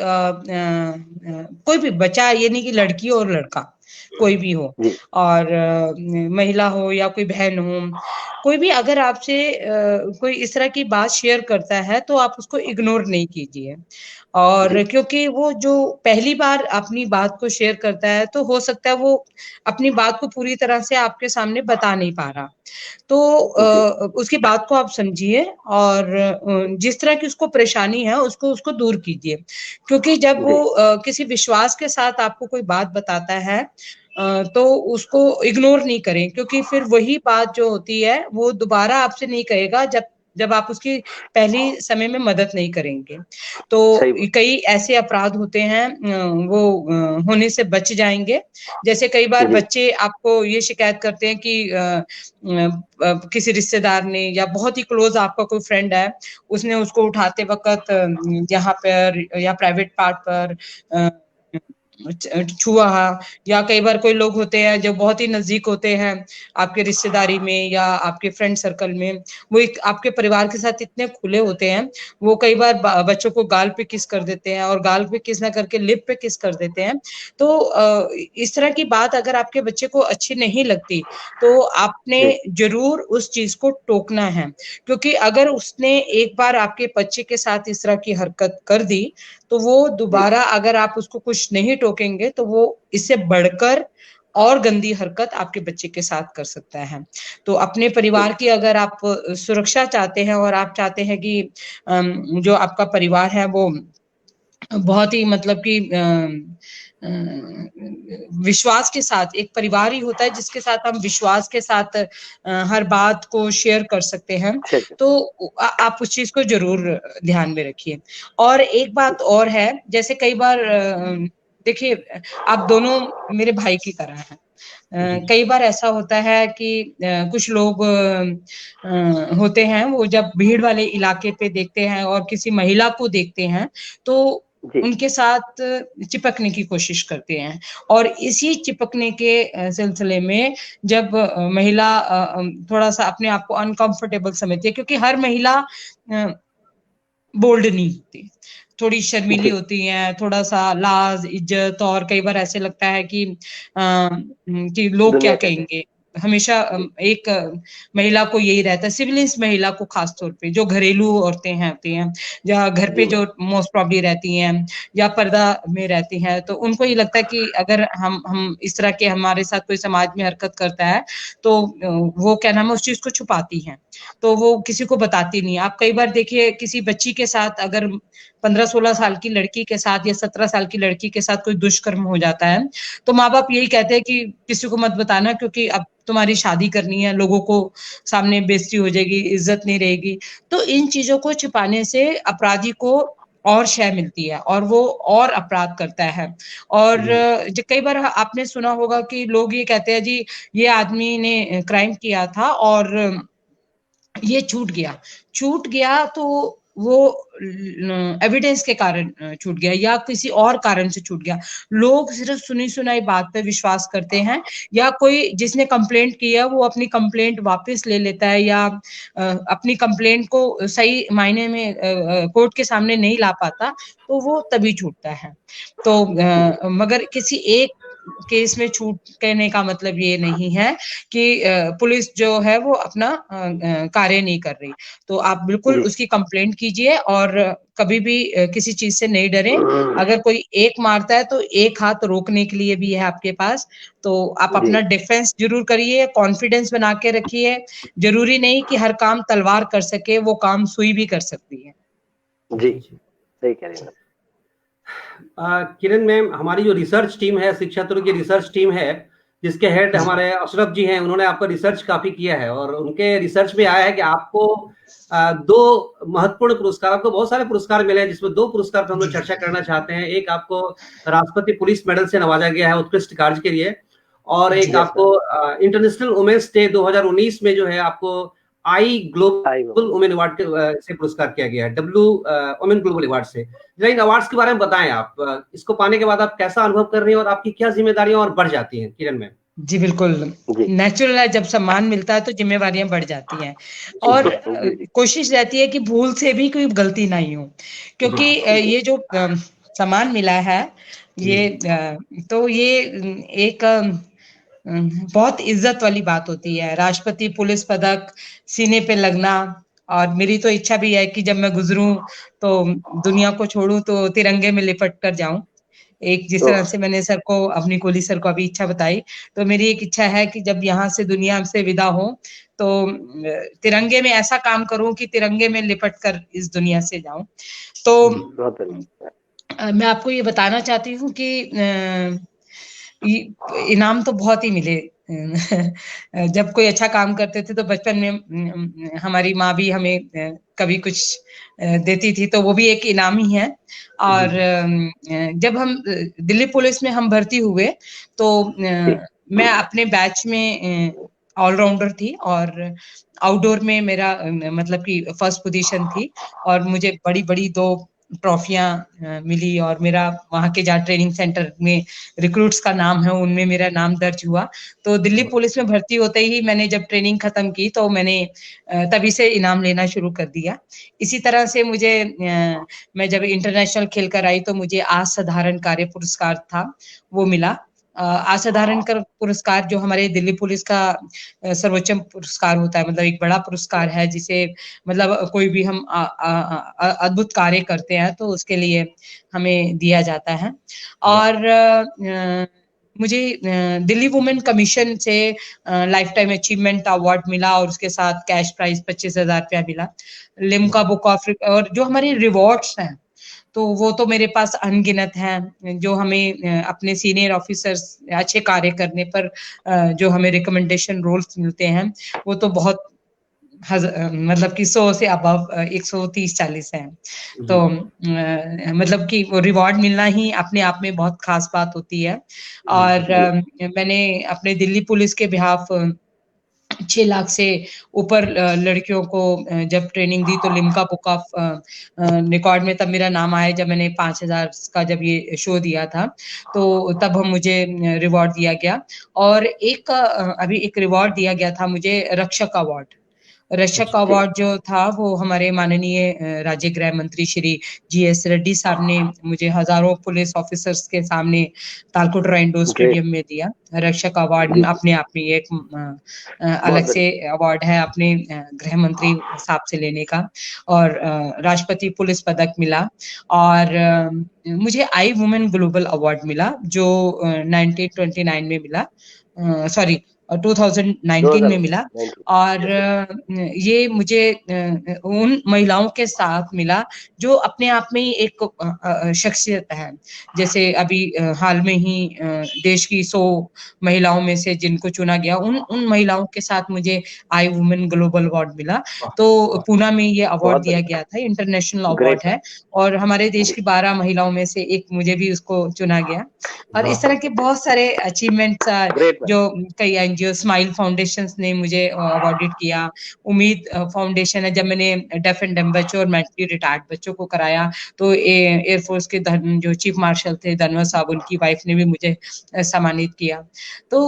B: भी बच्चा, ये नहीं कि लड़की और लड़का, कोई भी हो,
C: जी
B: और महिला हो या कोई बहन हो, कोई भी अगर आपसे कोई इस तरह की बात शेयर करता है तो आप उसको इग्नोर नहीं कीजिए। और
C: जी
B: क्योंकि वो जो पहली बार अपनी बात को शेयर करता है तो हो सकता है वो अपनी बात को पूरी तरह से आपके सामने बता नहीं पा रहा। तो
C: जी
B: उसकी बात को आप समझिए, और जिस तरह की उसको परेशानी है उसको उसको दूर कीजिए। क्योंकि जब
C: जी
B: वो किसी विश्वास के साथ आपको कोई बात बताता है, तो उसको इग्नोर नहीं करें, क्योंकि फिर वही बात जो होती है वो दोबारा आपसे नहीं कहेगा जब जब आप उसकी पहली समय में मदद नहीं करेंगे। तो
C: सही बात
B: कई ऐसे अपराध होते हैं, वो होने से बच जाएंगे। जैसे कई बार
C: जी
B: बच्चे आपको ये शिकायत करते हैं कि किसी रिश्तेदार ने या बहुत ही क्लोज आपका कोई फ्रेंड है, उसने उसको उठाते वक्त यहाँ पर या प्राइवेट पार्ट पर छुआ, या कई बार कोई लोग होते हैं जो बहुत ही नजदीक होते हैं आपके रिश्तेदारी में या आपके फ्रेंड सर्कल में, वो एक आपके परिवार के साथ इतने खुले होते हैं, वो कई बार बच्चों को गाल पे किस कर देते हैं, और गाल पे किस ना करके लिप पे किस कर देते हैं। तो इस तरह की बात अगर आपके बच्चे को अच्छी नहीं लगती तो आपने
C: जी
B: जरूर उस चीज को टोकना है। क्योंकि अगर उसने एक बार आपके बच्चे के साथ इस तरह की हरकत कर दी तो वो
C: जी
B: दोबारा अगर आप उसको कुछ नहीं टोकेंगे तो वो इससे बढ़कर और गंदी हरकत आपके बच्चे के साथ कर सकता है। तो अपने परिवार की अगर आप सुरक्षा चाहते हैं और आप चाहते हैं कि जो आपका परिवार है वो बहुत ही मतलब कि विश्वास के साथ, एक परिवार ही होता है जिसके साथ हम विश्वास के साथ हर बात को शेयर कर सकते हैं।
C: शेर
B: तो आप उस चीज को जरूर ध्यान में रखिए। और एक बात और है, जैसे कई बार देखिए, आप दोनों मेरे भाई की तरह हैं। कई बार ऐसा होता है कि कुछ लोग होते हैं, वो जब भीड़ वाले इलाके पे देखते हैं और किसी महिला को देखते हैं तो
C: जी
B: उनके साथ चिपकने की कोशिश करते हैं। और इसी चिपकने के सिलसिले में जब महिला थोड़ा सा अपने आप को अनकंफर्टेबल समझती है, क्योंकि हर महिला बोल्ड नहीं होती, थोड़ी शर्मीली
C: जी
B: होती हैं, थोड़ा सा लाज इज्जत, और कई बार ऐसे लगता है कि लोग क्या
C: दुनिया क्या कहे
B: कहेंगे। हमेशा एक महिला को यही रहता है, सिविलियंस महिला को खास तौर पे, जो घरेलू औरतें हैं होती हैं या घर पे
C: जी
B: जो मोस्ट प्रॉब्ली रहती हैं या पर्दा में रहती हैं, तो उनको ये लगता है कि अगर हम इस तरह के हमारे साथ कोई समाज में हरकत करता है तो वो क्या नाम है, उस चीज को छुपाती हैं, तो वो किसी को बताती नहीं। आप कई बार देखिए किसी बच्ची के साथ, अगर 15-16 साल की लड़की के साथ या 17 साल की लड़की के साथ कोई दुष्कर्म हो जाता है तो माँ बाप यही कहते हैं कि किसी को मत बताना, क्योंकि अब तुम्हारी शादी करनी है, लोगों को सामने बेइज्जती हो जाएगी, इज्जत नहीं रहेगी। तो इन चीजों को छिपाने से अपराधी को और शय मिलती है और वो और अपराध करता है। और जो कई बार आपने सुना होगा कि लोग ये कहते हैं जी, ये आदमी ने क्राइम किया था और ये छूट गया तो वो एविडेंस के कारण छूट गया या किसी और कारण से छूट गया। लोग सिर्फ सुनी सुनाई बात पे विश्वास करते हैं, या कोई जिसने कंप्लेंट की है वो अपनी कंप्लेंट वापस ले लेता है, या अपनी कंप्लेंट को सही मायने में कोर्ट के सामने नहीं ला पाता, तो वो तभी छूटता है। तो मगर किसी एक केस में छूट कहने का मतलब ये नहीं है कि पुलिस जो है वो अपना कार्य नहीं कर रही। तो आप बिल्कुल
C: जी
B: उसकी कंप्लेंट कीजिए और कभी भी किसी चीज से नहीं डरें। अगर कोई एक मारता है तो एक हाथ रोकने के लिए भी है आपके पास। तो आप
C: जी
B: अपना डिफेंस जरूर करिए, कॉन्फिडेंस बना के रखिए। जरूरी नहीं कि हर काम तलवार कर सके, वो काम सुई भी कर सकती है।
C: जी सही कह रही हैं।
A: किरण मैम, हमारी जो रिसर्च टीम है, शिक्षा क्षेत्र की रिसर्च टीम है, जिसके हेड हमारे अशरफ जी हैं, उन्होंने आपका रिसर्च काफी किया है और उनके रिसर्च में आया है कि आपको दो महत्वपूर्ण पुरस्कार, आपको बहुत सारे पुरस्कार मिले हैं, जिसमें दो पुरस्कार पर हम लोग चर्चा करना चाहते हैं। एक आपको राष्ट्रपति पुलिस मेडल से नवाजा गया है उत्कृष्ट कार्य के लिए, और एक आपको इंटरनेशनल वुमेन्स डे 2019 में जो है आपको आई ग्लोबल वुमेन अवार्ड से पुरस्कार किया गया है, वुमेन ग्लोबल अवार्ड से। जरा इन अवार्ड्स के बारे में बताएं, आप इसको पाने के बाद आप कैसा अनुभव कर रही हैं और आपकी क्या जिम्मेदारियां और बढ़ जाती हैं किरण मैम?
B: जी बिल्कुल, नेचुरल है, जब सम्मान मिलता है तो जिम्मेवारियां बढ़ जाती हैं और कोशिश रहती है कि भूल से भी कोई गलती नहीं हो, क्योंकि ये जो सम्मान मिला है ये तो ये एक बहुत इज्जत वाली बात होती है। राष्ट्रपति पुलिस पदक सीने पे लगना, और मेरी तो इच्छा भी है कि जब मैं गुजरूं तो दुनिया को छोड़ूं तो तिरंगे में लिपट कर जाऊं। एक जिस तरह से मैंने सर को, अपनी कोहली सर को अभी इच्छा बताई, तो मेरी एक इच्छा है कि जब यहाँ से दुनिया से विदा हो तो तिरंगे में ऐसा काम करूं कि तिरंगे में लिपट कर इस दुनिया से जाऊं। तो मैं आपको ये बताना चाहती हूँ कि इनाम तो बहुत ही मिले। जब कोई अच्छा काम करते थे तो बचपन में हमारी माँ भी हमें कभी कुछ देती थी, तो वो भी एक इनाम ही है। और जब हम दिल्ली पुलिस में हम भर्ती हुए तो मैं अपने बैच में ऑलराउंडर थी, और आउटडोर में मेरा मतलब कि फर्स्ट पोजीशन थी, और मुझे बड़ी बड़ी 2 ट्रॉफियां मिली, और मेरा वहां के जहाँ ट्रेनिंग सेंटर में रिक्रूट्स का नाम है उनमें मेरा नाम दर्ज हुआ। तो दिल्ली पुलिस में भर्ती होते ही मैंने जब ट्रेनिंग खत्म की तो मैंने तभी से इनाम लेना शुरू कर दिया। इसी तरह से मुझे मैं जब इंटरनेशनल खेल कर आई तो मुझे असाधारण कार्य पुरस्कार था, वो मिला। असाधारण पुरस्कार जो हमारे दिल्ली पुलिस का सर्वोच्च पुरस्कार होता है, मतलब एक बड़ा पुरस्कार है जिसे मतलब कोई भी हम अद्भुत कार्य करते हैं तो उसके लिए हमें दिया जाता है। और मुझे दिल्ली वुमेन कमीशन से लाइफ टाइम अचीवमेंट अवार्ड मिला, और उसके साथ कैश प्राइज 25,000 रुपया मिला। लिम्का बुक ऑफ, और जो हमारे रिवॉर्ड्स हैं तो वो तो मेरे पास अनगिनत हैं, जो हमें अपने सीनियर ऑफिसर्स अच्छे कार्य करने पर जो हमें रिकमेंडेशन रोल्स मिलते हैं वो तो बहुत मतलब कि 100 से अबव 130-40 है। तो मतलब कि वो रिवॉर्ड मिलना ही अपने आप में बहुत खास बात होती है। और मैंने अपने दिल्ली पुलिस के बिहाफ 6 लाख से ऊपर लड़कियों को जब ट्रेनिंग दी तो लिम्का बुक ऑफ रिकॉर्ड में तब मेरा नाम आया जब मैंने 5,000 का जब ये शो दिया था, तो तब मुझे रिवॉर्ड दिया गया। और एक अभी एक रिवॉर्ड दिया गया था मुझे, रक्षक अवार्ड। रक्षक अवार्ड जो था वो हमारे माननीय राज्य गृह मंत्री श्री GS रेड्डी साहब ने मुझे हजारों पुलिस ऑफिसर्स के सामने तालकोटरा इंडोर स्टेडियम में दिया। रक्षक अवार्ड अपने आप में एक अलग से अवार्ड है अपने गृह मंत्री साहब से लेने का। और राष्ट्रपति पुलिस पदक मिला, और मुझे आई वुमेन ग्लोबल अवार्ड मिला जो 1929 में मिला, सॉरी 2019 में मिला। और ये मुझे उन महिलाओं के साथ मिला जो अपने आप में ही एक शख्सियत है। जैसे अभी हाल में ही देश की 100 महिलाओं में से जिनको चुना गया, उन महिलाओं के साथ मुझे आई वुमेन ग्लोबल अवार्ड मिला। तो पूना में ये अवार्ड दिया गया था, इंटरनेशनल अवार्ड है, और हमारे देश की 12 महिलाओं में से एक मुझे भी उसको चुना गया। और इस तरह के बहुत सारे अचीवमेंट्स जो कई एनजीओ, स्माइल फाउंडेशन ने मुझे अवॉर्डेड किया। उम्मीद फाउंडेशन है, जब मैंने डेफ एंड डम बच्चों और मेंटली रिटायर्ड बच्चों को कराया तो एयरफोर्स के जो चीफ मार्शल थे धनवंत साहब, उनकी वाइफ ने भी मुझे सम्मानित किया। तो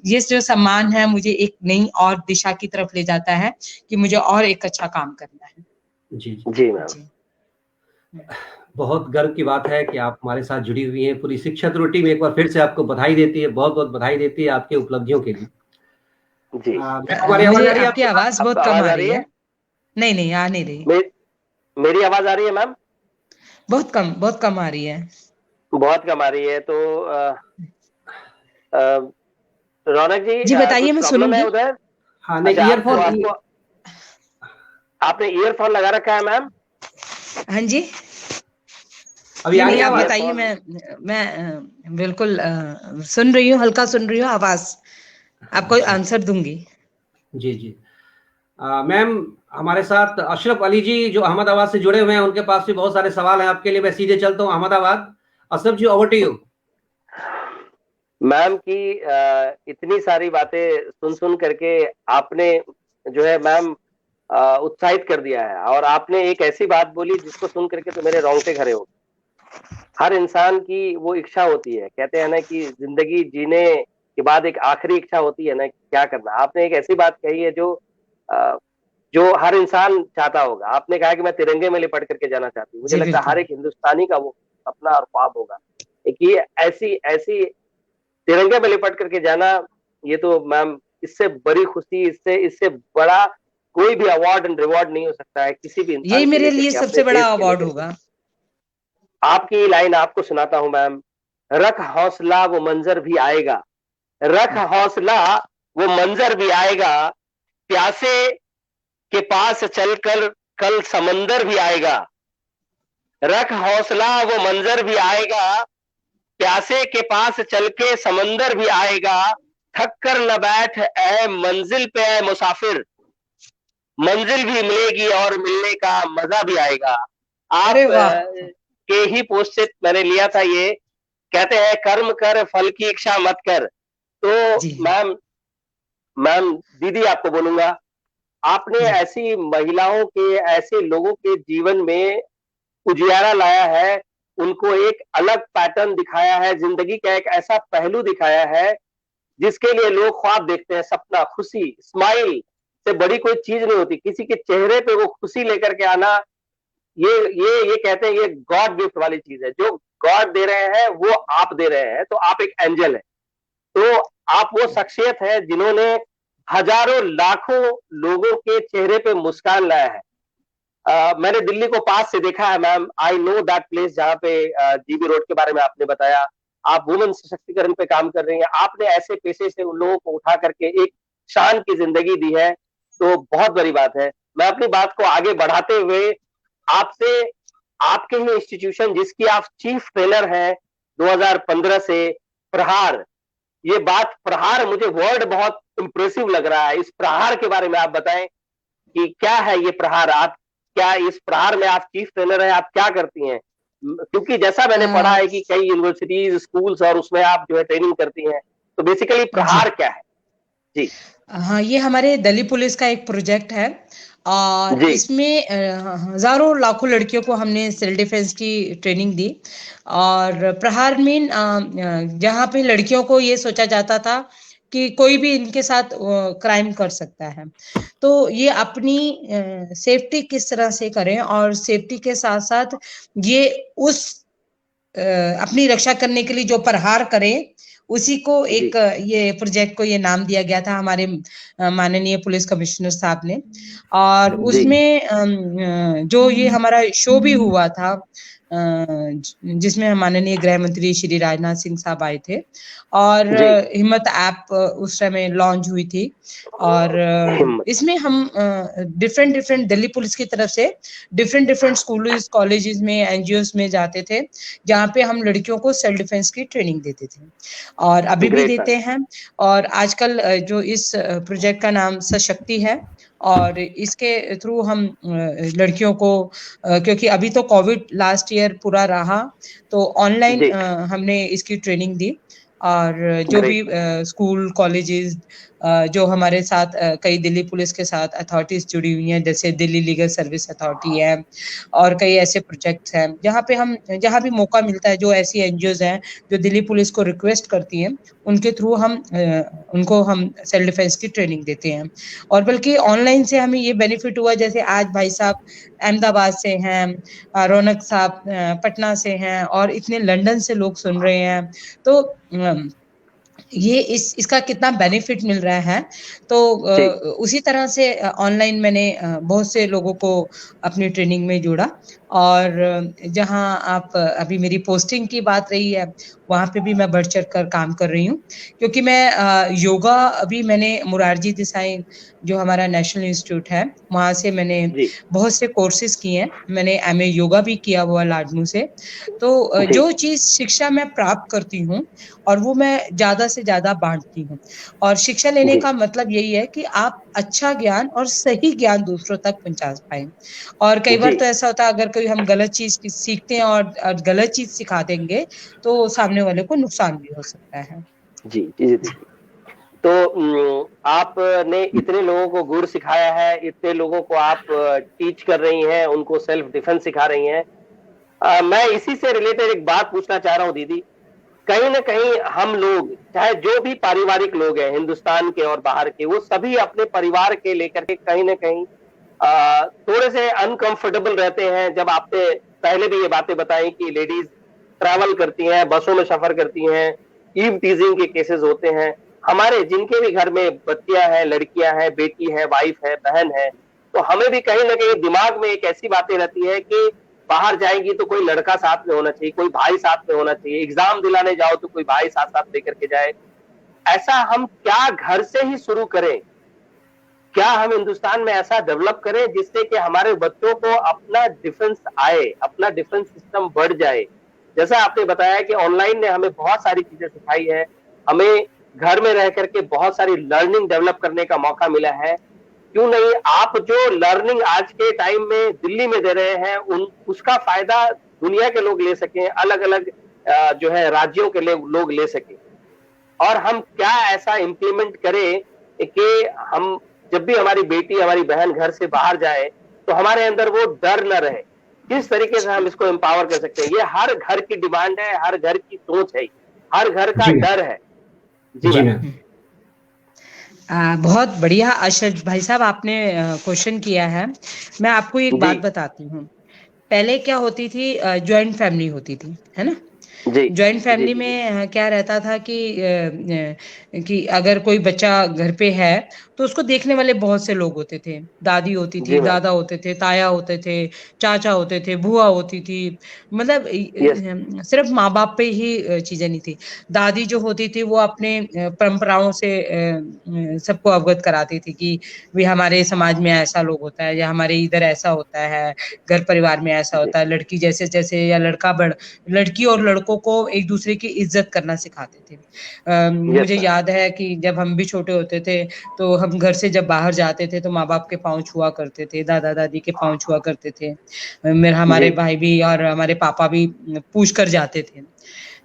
B: ये जो सम्मान है मुझे एक नई और दिशा की तरफ ले जाता है कि मुझे और एक अच्छा काम करना है।
A: जी जी मैम, बहुत गर्व की बात है कि आप हमारे साथ जुड़ी हुई हैं। पूरी शिक्षा त्रुटि में एक बार फिर से आपको बधाई देती है, बहुत बहुत बधाई देती है आपके उपलब्धियों के लिए।
C: जी
B: मुझे आपकी आवाज बहुत कम आ रही है। नहीं आ नहीं रही।
C: मेरी आवाज आ रही है मैम?
B: बहुत कम आ रही है।
C: बहुत कम आ रही है। तो रौनक जी
B: बताइए, मैं सुनूंगी।
C: उधर
A: हाँ, नहीं, ईयरफोन
C: आपने ईयरफोन लगा रखा है मैम?
B: हाँ जी,
A: अभी आ रही है आवाज?
B: बताइए। मैं बिल्कुल सुन रही हूँ, हल्का सुन रही हूँ आवाज, आपको आंसर दूंगी।
A: जी जी मैम, हमारे साथ अशरफ अली जी जो अहमदाबाद से जुड़े हुए हैं, उनके पास भी बहुत सारे सवाल हैं आपके लिए। मैं सीधे चलता हूँ अहमदाबाद। अशरफ जी, ओवर टू यू।
C: मैम की इतनी सारी बातें सुन करके आपने जो है मैम उत्साहित कर दिया है, और आपने एक ऐसी बात बोली जिसको सुन करके तो मेरे रोंगटे खड़े हो। हर इंसान की वो इच्छा होती है, कहते हैं ना कि जिंदगी जीने के बाद एक आखिरी इच्छा होती है ना, क्या करना। आपने एक ऐसी बात कही है जो जो हर इंसान चाहता होगा। आपने कहा कि मैं तिरंगे में लिपट करके जाना चाहती हूँ, मुझे
B: जी
C: लगता है हर
B: बिल्कुल।
C: एक हिंदुस्तानी का वो सपना और ख्वाब होगा कि ऐसी ऐसी तिरंगे में लिपट करके जाना, ये तो मैम इससे बड़ी खुशी, इससे इससे बड़ा कोई भी अवार्ड एंड रिवॉर्ड नहीं हो सकता है किसी भी
B: यही
C: इंसान के
B: मेरे
C: लेकर
B: लिए
C: के, अपने
B: सबसे बड़ा
C: देश के
B: अवार्ड
C: लेकर के।
B: होगा।
C: आपकी लाइन आपको सुनाता हूं मैम। रख हौसला वो मंजर भी आएगा, रख हौसला वो मंजर भी आएगा, प्यासे के पास चलकर कल समंदर भी आएगा। रख हौसला वो मंजर भी आएगा, प्यासे के पास चल के समंदर भी आएगा। थक कर न बैठ ऐ मंजिल पे ऐ मुसाफिर, मंजिल भी मिलेगी और मिलने का मजा भी आएगा।
B: अरे
C: आप
B: वाह!
C: के ही पोस्ट से मैंने लिया था ये। कहते हैं कर्म कर फल की इच्छा मत कर। तो
B: जी।
C: मैम मैम दीदी आपको बोलूंगा, आपने
B: जी।
C: ऐसी महिलाओं के, ऐसे लोगों के जीवन में उजियारा लाया है, उनको एक अलग पैटर्न दिखाया है, जिंदगी का एक ऐसा पहलू दिखाया है जिसके लिए लोग ख्वाब देखते हैं, सपना, खुशी, स्माइल से बड़ी कोई चीज नहीं होती। किसी के चेहरे पे वो खुशी लेकर के आना, ये कहते हैं ये गॉड गिफ्ट वाली चीज है। जो गॉड दे रहे हैं वो आप दे रहे हैं, तो आप एक एंजल है। तो आप वो शख्सियत है जिन्होंने हजारों लाखों लोगों के चेहरे पे मुस्कान लाया है। मैंने दिल्ली को पास से देखा है ma'am, I know that place, जहाँ पे जीबी रोड के बारे में आपने बताया। आप वुमेन सशक्तिकरण पे काम कर रही हैं, आपने ऐसे पेशे से उन लोगों को उठा करके एक शान की जिंदगी दी है, तो बहुत बड़ी बात है। मैं अपनी बात को आगे बढ़ाते हुए आपसे, आपके ही इंस्टीट्यूशन जिसकी आप चीफ ट्रेनर हैं 2015 से, प्रहार, ये बात प्रहार, मुझे वर्ड बहुत इंप्रेसिव लग रहा है। इस प्रहार के बारे में आप बताएं कि क्या है ये प्रहार, आप क्या इस प्रहार में आप चीफ ट्रेनर हैं, आप क्या करती हैं? क्योंकि जैसा मैंने पढ़ा
B: अ,
C: है कि कई यूनिवर्सिटीज, स्कूल्स और उसमें आप जो है ट्रेनिंग करती हैं, तो बेसिकली
B: जी।
C: प्रहार क्या है? जी।
B: हाँ, ये हमारे दिल्ली पुलिस का एक प्रोजेक्ट है और
C: जी।
B: इसमें हज़ारों लाखों लड़कियों को हमने सेल्फ डिफेंस की ट्रेनिंग दी और प्रहार मीन जहाँ पे लड़कियों को ये सोचा जाता था कि कोई भी इनके साथ क्राइम कर सकता है। तो ये अपनी सेफ्टी किस तरह से करें और सेफ्टी के साथ-साथ ये उस अपनी रक्षा करने के लिए जो प्रहार करें, उसी को
C: जी।
B: एक ये प्रोजेक्ट को ये नाम दिया गया था हमारे माननीय पुलिस कमिश्नर साहब ने। और
C: जी।
B: उसमें जो ये हमारा शो भी हुआ था जिसमें माननीय गृह मंत्री श्री राजनाथ सिंह साहब आए थे और
C: जी।
B: हिम्मत ऐप उस समय लॉन्च हुई थी और
C: हिम्मत।
B: इसमें हम डिफरेंट डिफरेंट दिल्ली पुलिस की तरफ से डिफरेंट डिफरेंट स्कूल्स, कॉलेजेस में, एनजीओस में जाते थे, जहाँ पे हम लड़कियों को सेल्फ डिफेंस की ट्रेनिंग देते थे और अभी भी
C: ग्रेट मैम।
B: देते हैं। और आजकल जो इस प्रोजेक्ट का नाम सशक्ति है और इसके थ्रू हम लड़कियों को क्योंकि अभी तो कोविड लास्ट ईयर पूरा रहा, तो ऑनलाइन
C: जी।
B: हमने इसकी ट्रेनिंग दी और जो भी
C: ग्रेट मैम।
B: स्कूल, कॉलेजेस जो हमारे साथ कई दिल्ली पुलिस के साथ अथॉरिटीज जुड़ी हुई हैं, जैसे दिल्ली लीगल सर्विस अथॉरिटी है और कई ऐसे प्रोजेक्ट्स हैं, जहाँ पे हम जहाँ भी मौका मिलता है, जो ऐसी एनजीओज़ हैं, जो दिल्ली पुलिस को रिक्वेस्ट करती हैं, उनके थ्रू हम उनको हम सेल्फ डिफेंस की ट्रेनिंग देते हैं। और बल्कि ऑनलाइन से हमें ये बेनिफिट हुआ, जैसे आज भाई साहब अहमदाबाद से हैं, रौनक साहब पटना से हैं और इतने लंदन से लोग सुन रहे हैं। तो ये इसका कितना बेनिफिट मिल रहा है। तो
C: जी।
B: उसी तरह से ऑनलाइन मैंने बहुत से लोगों को अपनी ट्रेनिंग में जोड़ा और जहाँ आप अभी मेरी पोस्टिंग की बात रही है, वहाँ पे भी मैं बढ़-चढ़ कर काम कर रही हूँ। क्योंकि मैं योगा अभी मैंने मोरारजी देसाई जो हमारा नेशनल इंस्टीट्यूट है, वहाँ से मैंने
C: जी।
B: बहुत से कोर्सेज़ किए हैं। मैंने एमए योगा भी किया हुआ लाडनू से। तो
C: जी।
B: जो चीज़ शिक्षा मैं प्राप्त करती हूँ और वो मैं ज़्यादा से ज़्यादा बाँटती हूँ। और शिक्षा लेने
C: जी।
B: का मतलब यही है कि आप अच्छा ज्ञान और सही ज्ञान दूसरों तक पहुँचा पाएँ। और कई बार
C: जी।
B: तो ऐसा होता है अगर कोई हम गलत चीज़ सीखते हैं और गलत चीज़ सिखा देंगे, तो सामने वाले को नुकसान भी हो सकता है।
C: जी। जी। जी। तो आपने इतने लोगों को गुर सिखाया है, इतने लोगों को आप टीच कर रही हैं, उनको सेल्फ डिफेंस सिखा रही हैं। मैं इसी से रिलेटेड एक बात पूछना चाह रहा हूँ दीदी। कहीं न कहीं हम लोग, चाहे जो भी पारिवारिक लोग हैं हिंदुस्तान के और बाहर के, वो सभी अपने परिवार के लेकर के कहीं न कहीं थोड़े से अनकंफर्टेबल रहते हैं। जब आपने पहले भी ये बातें बताई कि लेडीज ट्रैवल करती हैं, बसों में सफर करती हैं, ईव टीजिंग के केसेस होते हैं। हमारे जिनके भी घर में बच्चियां हैं, लड़कियां हैं, बेटी है, वाइफ है, बहन है, तो हमें भी कहीं ना कहीं दिमाग में एक ऐसी बातें रहती है कि बाहर जाएंगी तो कोई लड़का साथ में होना चाहिए, कोई भाई साथ में होना चाहिए, एग्जाम दिलाने जाओ तो कोई भाई साथ साथ लेकर के जाए। ऐसा हम क्या घर से ही शुरू करें? क्या हम हिंदुस्तान में ऐसा डेवलप करें जिससे कि हमारे बच्चों को अपना डिफेंस आए, अपना डिफेंस सिस्टम बढ़ जाए? जैसा आपने बताया कि ऑनलाइन ने हमें बहुत सारी चीजें सिखाई है, हमें घर में रह करके बहुत सारी लर्निंग डेवलप करने का मौका मिला है। क्यों नहीं आप जो लर्निंग आज के टाइम में दिल्ली में दे रहे हैं, उसका फायदा दुनिया के लोग ले सकें, अलग अलग जो है राज्यों के लोग ले सकें। और हम क्या ऐसा इम्प्लीमेंट करें कि हम जब भी हमारी बेटी, हमारी बहन घर से बाहर जाए तो हमारे अंदर वो डर न रहे। किस तरीके से हम इसको एम्पावर कर सकते हैं? ये हर घर की डिमांड है, हर घर की सोच है, हर घर का डर है। जी मैम।
B: बहुत बढ़िया अशरफ भाई साहब, आपने क्वेश्चन किया है। मैं आपको एक बात बताती हूँ। पहले क्या होती थी, जॉइंट फैमिली होती थी, है ना। जॉइंट फैमिली में क्या रहता था कि अगर कोई बच्चा घर पे है तो उसको देखने वाले बहुत से लोग होते थे। दादी होती थी, दादा होते थे, ताया होते थे, चाचा होते थे, बुआ होती थी। मतलब सिर्फ माँ बाप पे ही चीजें नहीं थी। दादी जो होती थी वो अपने परंपराओं से सबको अवगत कराती थी कि भी हमारे समाज में ऐसा लोग होता है, या हमारे इधर ऐसा होता है, घर परिवार में ऐसा होता है। लड़की जैसे जैसे या लड़की और लड़कों को एक दूसरे की इज्जत करना सिखाते थे। मुझे याद है कि जब हम भी छोटे होते थे तो हम घर से जब बाहर जाते थे तो माँ बाप के पाँव छुआ करते थे, दादा दादी के पाँव छुआ करते थे। हमारे भाई भी और हमारे पापा भी पूछ कर जाते थे।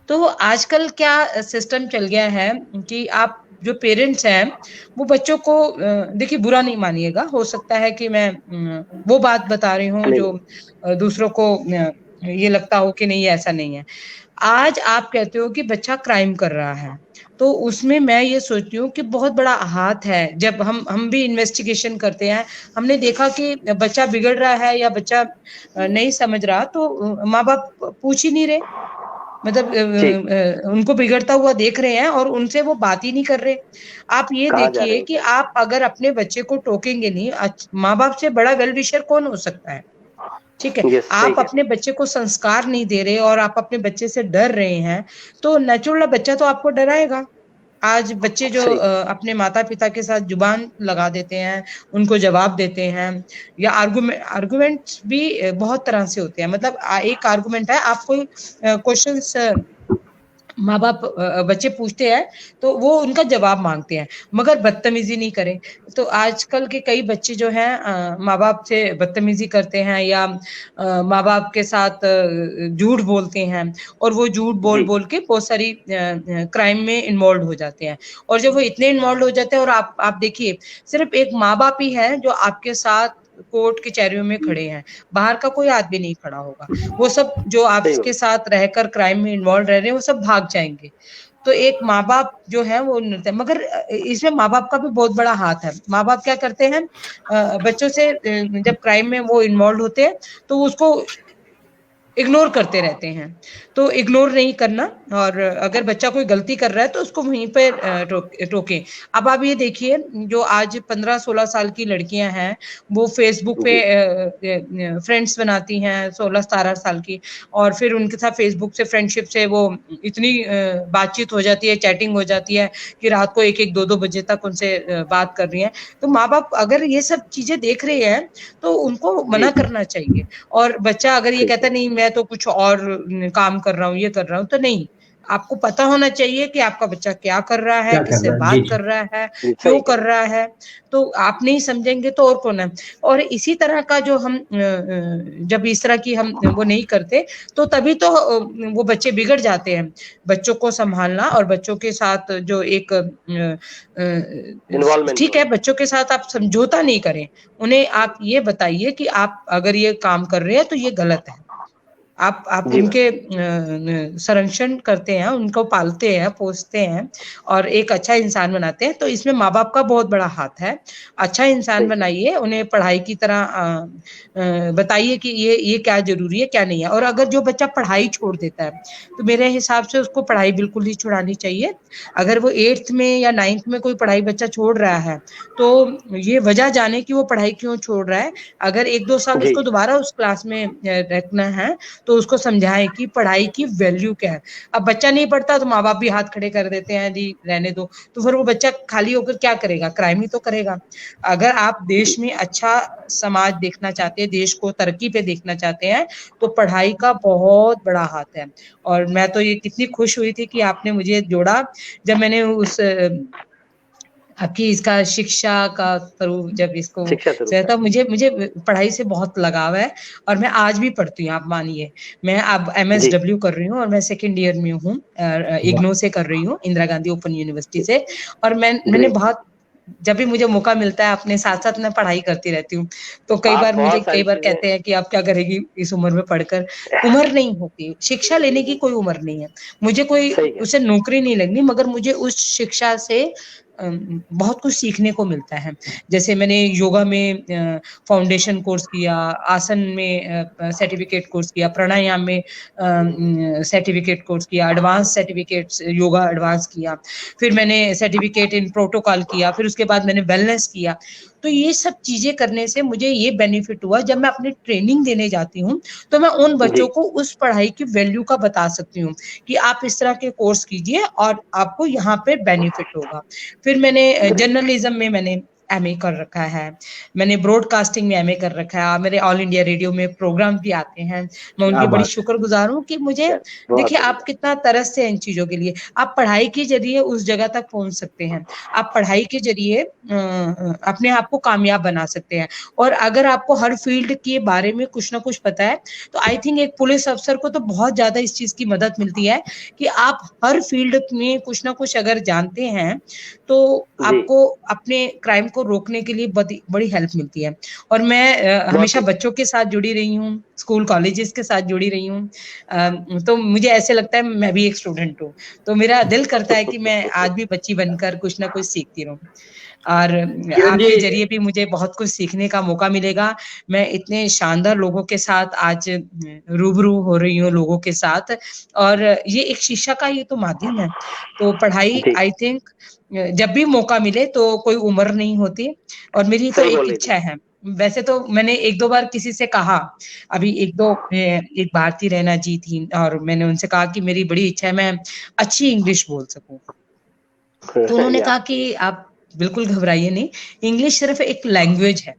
B: तो आजकल क्या सिस्टम चल गया है कि आप जो पेरेंट्स हैं वो बच्चों को, देखिए बुरा नहीं मानिएगा, हो सकता है कि मैं वो बात बता रही हूँ जो दूसरों को ये लगता हो कि नहीं ऐसा नहीं है। आज आप कहते हो कि बच्चा क्राइम कर रहा है, तो उसमें मैं ये सोचती हूँ कि बहुत बड़ा हाथ है। जब हम भी इन्वेस्टिगेशन करते हैं, हमने देखा कि बच्चा बिगड़ रहा है या बच्चा नहीं समझ रहा, तो माँ बाप पूछ ही नहीं रहे। मतलब उनको बिगड़ता हुआ देख रहे हैं और उनसे वो बात ही नहीं कर रहे। आप ये देखिए कि आप अगर अपने बच्चे को टोकेंगे नहीं, माँ बाप से बड़ा वेल विशर कौन हो सकता है? ठीक है। आप अपने बच्चे को संस्कार नहीं दे रहे और आप अपने बच्चे से डर रहे हैं, तो नेचुरल बच्चा तो आपको डराएगा। आज बच्चे जो अपने माता पिता के साथ जुबान लगा देते हैं, उनको जवाब देते हैं, या आर्गुमेंट्स भी बहुत तरह से होते हैं। मतलब एक आर्गुमेंट है, आप कोई क्वेश्चंस माँ बाप बच्चे पूछते हैं तो वो उनका जवाब मांगते हैं, मगर बदतमीजी नहीं करें। तो आजकल के कई बच्चे जो हैं माँ बाप से बदतमीजी करते हैं या माँ बाप के साथ झूठ बोलते हैं, और वो झूठ बोल बोल के बहुत सारी क्राइम में इन्वॉल्व हो जाते हैं। और जब वो इतने इन्वॉल्व हो जाते हैं, और आप देखिए सिर्फ एक माँ बाप ही है जो आपके साथ कोर्ट कचहरियों में खड़े हैं, बाहर का कोई आदमी नहीं खड़ा होगा। वो सब जो आपके साथ रहकर क्राइम में इन्वॉल्व रह रहे हैं वो सब भाग जाएंगे। तो एक माँ बाप जो है वो, मगर इसमें माँ बाप का भी बहुत बड़ा हाथ है। माँ बाप क्या करते हैं, बच्चों से जब क्राइम में वो इन्वॉल्व होते हैं तो उसको इग्नोर करते रहते हैं। तो इग्नोर नहीं करना, और अगर बच्चा कोई गलती कर रहा है तो उसको वहीं पे टोकें। अब आप ये देखिए, जो आज 15-16 साल की लड़कियां हैं वो फेसबुक पे फ्रेंड्स बनाती हैं 16-17 साल की, और फिर उनके साथ फेसबुक से फ्रेंडशिप से वो इतनी बातचीत हो जाती है, चैटिंग हो जाती है कि रात को 1-1, 2-2 बजे तक उनसे बात कर रही हैं। तो माँ बाप अगर ये सब चीजें देख रहे हैं तो उनको मना करना चाहिए। और बच्चा अगर ये कहता नहीं मैं तो कुछ और काम कर रहा हूँ, ये कर रहा हूँ, तो नहीं, आपको पता होना चाहिए कि आपका बच्चा क्या कर रहा है, किससे बात कर रहा है, क्यों कर रहा है। तो आप नहीं समझेंगे तो और कौन है। और इसी तरह का जो हम जब इस तरह की हम वो नहीं करते तो तभी तो वो बच्चे बिगड़ जाते हैं। बच्चों को संभालना और बच्चों के साथ जो एक ठीक है, बच्चों के साथ आप समझौता नहीं करें, उन्हें आप ये बताइए कि आप अगर ये काम कर रहे हैं तो ये गलत है। आप
C: जी
B: उनके संरक्षण करते हैं, उनको पालते हैं, पोसते हैं और एक अच्छा इंसान बनाते हैं, तो इसमें माँ बाप का बहुत बड़ा हाथ है। अच्छा इंसान
C: सही।
B: बनाइए, उन्हें पढ़ाई की तरह बताइए कि ये क्या जरूरी है, क्या नहीं है। और अगर जो बच्चा पढ़ाई छोड़ देता है, तो मेरे हिसाब से उसको पढ़ाई बिल्कुल ही छुड़ानी चाहिए। अगर वो 8th में या 9th में कोई पढ़ाई बच्चा छोड़ रहा है, तो ये वजह जाने कि वो पढ़ाई क्यों छोड़ रहा है। अगर 1-2 साल
C: जी
B: उसको दोबारा उस क्लास में रखना है, तो उसको समझाएं कि पढ़ाई की वैल्यू क्या है। अब बच्चा नहीं पढ़ता तो माँ बाप भी हाथ खड़े कर देते हैं, जी रहने दो, तो फिर वो बच्चा खाली होकर क्या करेगा, क्राइम ही तो करेगा। अगर आप देश में अच्छा समाज देखना चाहते हैं, देश को तरक्की पे देखना चाहते हैं, तो पढ़ाई का बहुत बड़ा हाथ है। और मैं तो ये कितनी खुश हुई थी कि आपने मुझे जोड़ा, जब मैंने उस आपकी इसका शिक्षा का स्वरूप जब इसको
C: शिक्षा स्वरूप
B: सुना, तब मुझे मुझे पढ़ाई से बहुत लगाव है और मैं आज भी पढ़ती हूँ। आप मानिए, मैं अब
C: जी
B: MSW कर रही हूँ और मैं 2nd ईयर में हूँ, इग्नू से कर रही हूँ, इंदिरा गांधी ओपन यूनिवर्सिटी से। और मैंने
C: ग्रेट।
B: बहुत, जब भी मुझे मौका मिलता है अपने साथ साथ मैं पढ़ाई करती रहती हूँ। तो कई
C: आप
B: बार मुझे
C: बहुत
B: कई
C: सारी
B: बार
C: चीजें
B: कहते हैं कि आप क्या करेगी इस उम्र में पढ़कर। उम्र नहीं होती, शिक्षा लेने की कोई उम्र नहीं है। मुझे कोई
C: सही है।
B: उसे नौकरी नहीं लगनी, मगर मुझे उस शिक्षा से बहुत कुछ सीखने को मिलता है। जैसे मैंने योगा में फाउंडेशन कोर्स किया, आसन में सर्टिफिकेट कोर्स किया, प्राणायाम में सर्टिफिकेट कोर्स किया, एडवांस सर्टिफिकेट योगा एडवांस किया, फिर मैंने सर्टिफिकेट इन प्रोटोकॉल किया, फिर उसके बाद मैंने वेलनेस किया। तो ये सब चीजें करने से मुझे ये बेनिफिट हुआ, जब मैं अपनी ट्रेनिंग देने जाती हूँ तो मैं उन
C: जी
B: बच्चों को उस पढ़ाई की वैल्यू का बता सकती हूँ कि आप इस तरह के कोर्स कीजिए और आपको यहाँ पे बेनिफिट होगा। फिर मैंने
C: ग्रेट।
B: जर्नलिज्म में मैंने MA कर रखा है, मैंने ब्रॉडकास्टिंग में MA कर रखा है, मेरे ऑल इंडिया रेडियो में प्रोग्राम भी आते हैं। मैं
D: क्या
B: उनकी बड़ी
D: बात
B: शुक्रगुजार हूँ कि मुझे,
C: बहुत
B: देखिए आप
C: बढ़िया।
B: कितना तरसते हैं इन चीजों के लिए। आप पढ़ाई के जरिए उस जगह तक पहुंच सकते हैं, आप पढ़ाई के जरिए अपने आप को कामयाब बना सकते हैं। और अगर आपको हर फील्ड के बारे में कुछ ना कुछ पता है, तो आई थिंक एक पुलिस अफसर को तो बहुत ज्यादा इस चीज की मदद मिलती है कि आप हर फील्ड में कुछ ना कुछ अगर जानते हैं, तो
C: जी
B: आपको अपने क्राइम को रोकने के लिए बड़ी हेल्प मिलती है। और मैं
C: बहुत
B: हमेशा
C: बढ़िया।
B: बच्चों के साथ जुड़ी रही हूँ, स्कूल कॉलेजेस के साथ जुड़ी रही हूँ। तो मुझे ऐसे लगता है मैं भी एक स्टूडेंट हूँ, तो मेरा दिल करता है कि मैं आज भी बच्ची बनकर कुछ ना कुछ सीखती रहूं। और
A: किरण जी,
B: आपके जरिए भी मुझे बहुत कुछ सीखने का मौका मिलेगा। मैं इतने शानदार लोगों के साथ आज रूबरू हो रही हूँ, लोगों के साथ। और ये एक शिक्षा का ये तो माध्यम है। तो पढ़ाई
C: जी
B: आई थिंक जब भी मौका मिले तो कोई उम्र नहीं होती। और मेरी तो
C: सही
B: एक
C: बोल रही थी।
B: इच्छा है, वैसे तो मैंने 1-2 बार किसी से कहा, अभी एक भारतीय रैना जी थी और मैंने उनसे कहा कि मेरी बड़ी इच्छा है मैं अच्छी इंग्लिश बोल सकूं। तो उन्होंने
C: या
B: कहा कि आप बिल्कुल घबराइए नहीं, इंग्लिश सिर्फ एक लैंग्वेज है,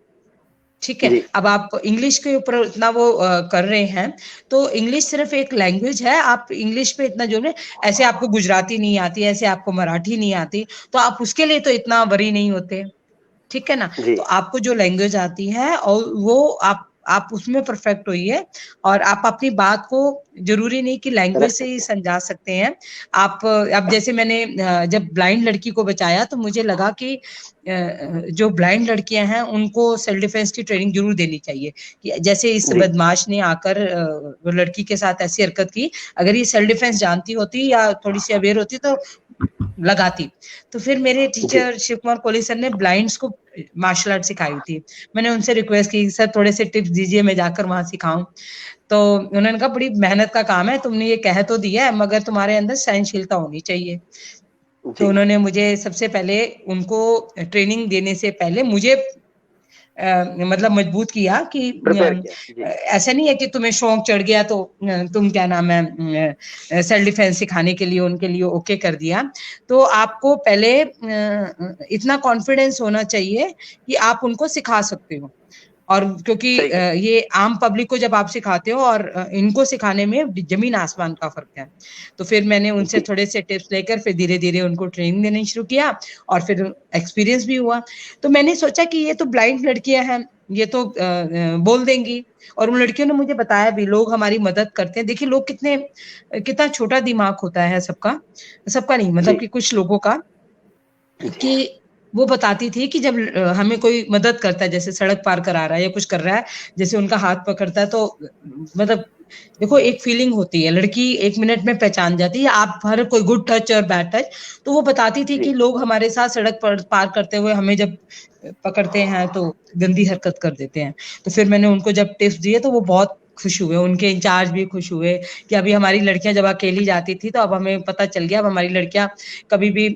B: ठीक है।
C: जी
B: अब आप इंग्लिश के ऊपर इतना वो कर रहे हैं, तो इंग्लिश सिर्फ एक लैंग्वेज है, आप इंग्लिश पे इतना जो है, ऐसे आपको गुजराती नहीं आती, ऐसे आपको मराठी नहीं आती, तो आप उसके लिए तो इतना वरी नहीं होते, ठीक है ना।
C: जी
B: तो आपको जो लैंग्वेज आती है और वो आप उसमें परफेक्ट होइए। और आप अपनी बात को, जरूरी नहीं कि लैंग्वेज
C: रख
B: से ही
C: सकते
B: समझा सकते हैं आप। अब जैसे मैंने जब ब्लाइंड लड़की को बचाया, तो मुझे लगा कि जो ब्लाइंड लड़कियां हैं उनको सेल्फ डिफेंस की ट्रेनिंग जरूर देनी चाहिए। कि जैसे इस
C: हैं। जी
B: बदमाश ने आकर वो लड़की के साथ ऐसी हरकत की, अगर ये सेल्फ डिफेंस जानती होती या थोड़ी सी अवेयर होती तो लगाती। तो फिर मेरे
C: जी
B: टीचर शिव कुमार कोहली सर ने ब्लाइंड्स को मार्शल आर्ट सिखाई थी। मैंने उनसे रिक्वेस्ट की, सर थोड़े से टिप्स दीजिए, मैं जाकर वहां सिखाऊं। तो उन्होंने कहा बड़ी मेहनत का काम है, तुमने ये कह तो दिया है, मगर तुम्हारे अंदर सहनशीलता होनी चाहिए। तो
C: जी
B: उन्होंने मुझे सबसे पहले, उनको ट्रेनिंग देने से पहले मुझे मतलब मजबूत किया कि
C: प्रिपेयर किया। जी
B: ऐसा नहीं है कि तुम्हें शौक चढ़ गया तो तुम क्या नाम है सेल्फ डिफेंस सिखाने के लिए उनके लिए ओके कर दिया। तो आपको पहले इतना कॉन्फिडेंस होना चाहिए कि आप उनको सिखा सकते हो। और क्योंकि
C: सही कह।
B: ये आम पब्लिक को जब आप सिखाते हो और इनको सिखाने में जमीन आसमान का फर्क है। तो फिर मैंने उनसे
C: जी
B: थोड़े से टिप्स लेकर फिर धीरे धीरे उनको ट्रेनिंग देनी शुरू किया और फिर एक्सपीरियंस भी हुआ। तो मैंने सोचा कि ये तो ब्लाइंड लड़कियां हैं, ये तो बोल देंगी। और उन लड़कियों ने मुझे बताया भी, लोग हमारी मदद करते हैं। देखिए लोग कितना छोटा दिमाग होता है सबका, सबका नहीं
C: जी
B: मतलब कि कुछ लोगों का,
C: जी
B: कि वो बताती थी कि जब हमें कोई मदद करता है, जैसे सड़क पार करा रहा है या कुछ कर रहा है, जैसे उनका हाथ पकड़ता है, तो मतलब देखो एक फीलिंग होती है, लड़की 1 मिनट में पहचान जाती है, आप हर कोई गुड टच और बैड टच। तो वो बताती थी कि लोग हमारे साथ सड़क पर पार करते हुए हमें जब पकड़ते हैं तो गंदी हरकत कर देते हैं। तो फिर मैंने उनको जब टिप्स दिए तो वो बहुत खुश हुए, उनके इंचार्ज भी खुश हुए कि अभी हमारी लड़कियां जब अकेली जाती थी तो अब हमें पता चल गया, अब हमारी लड़कियां कभी भी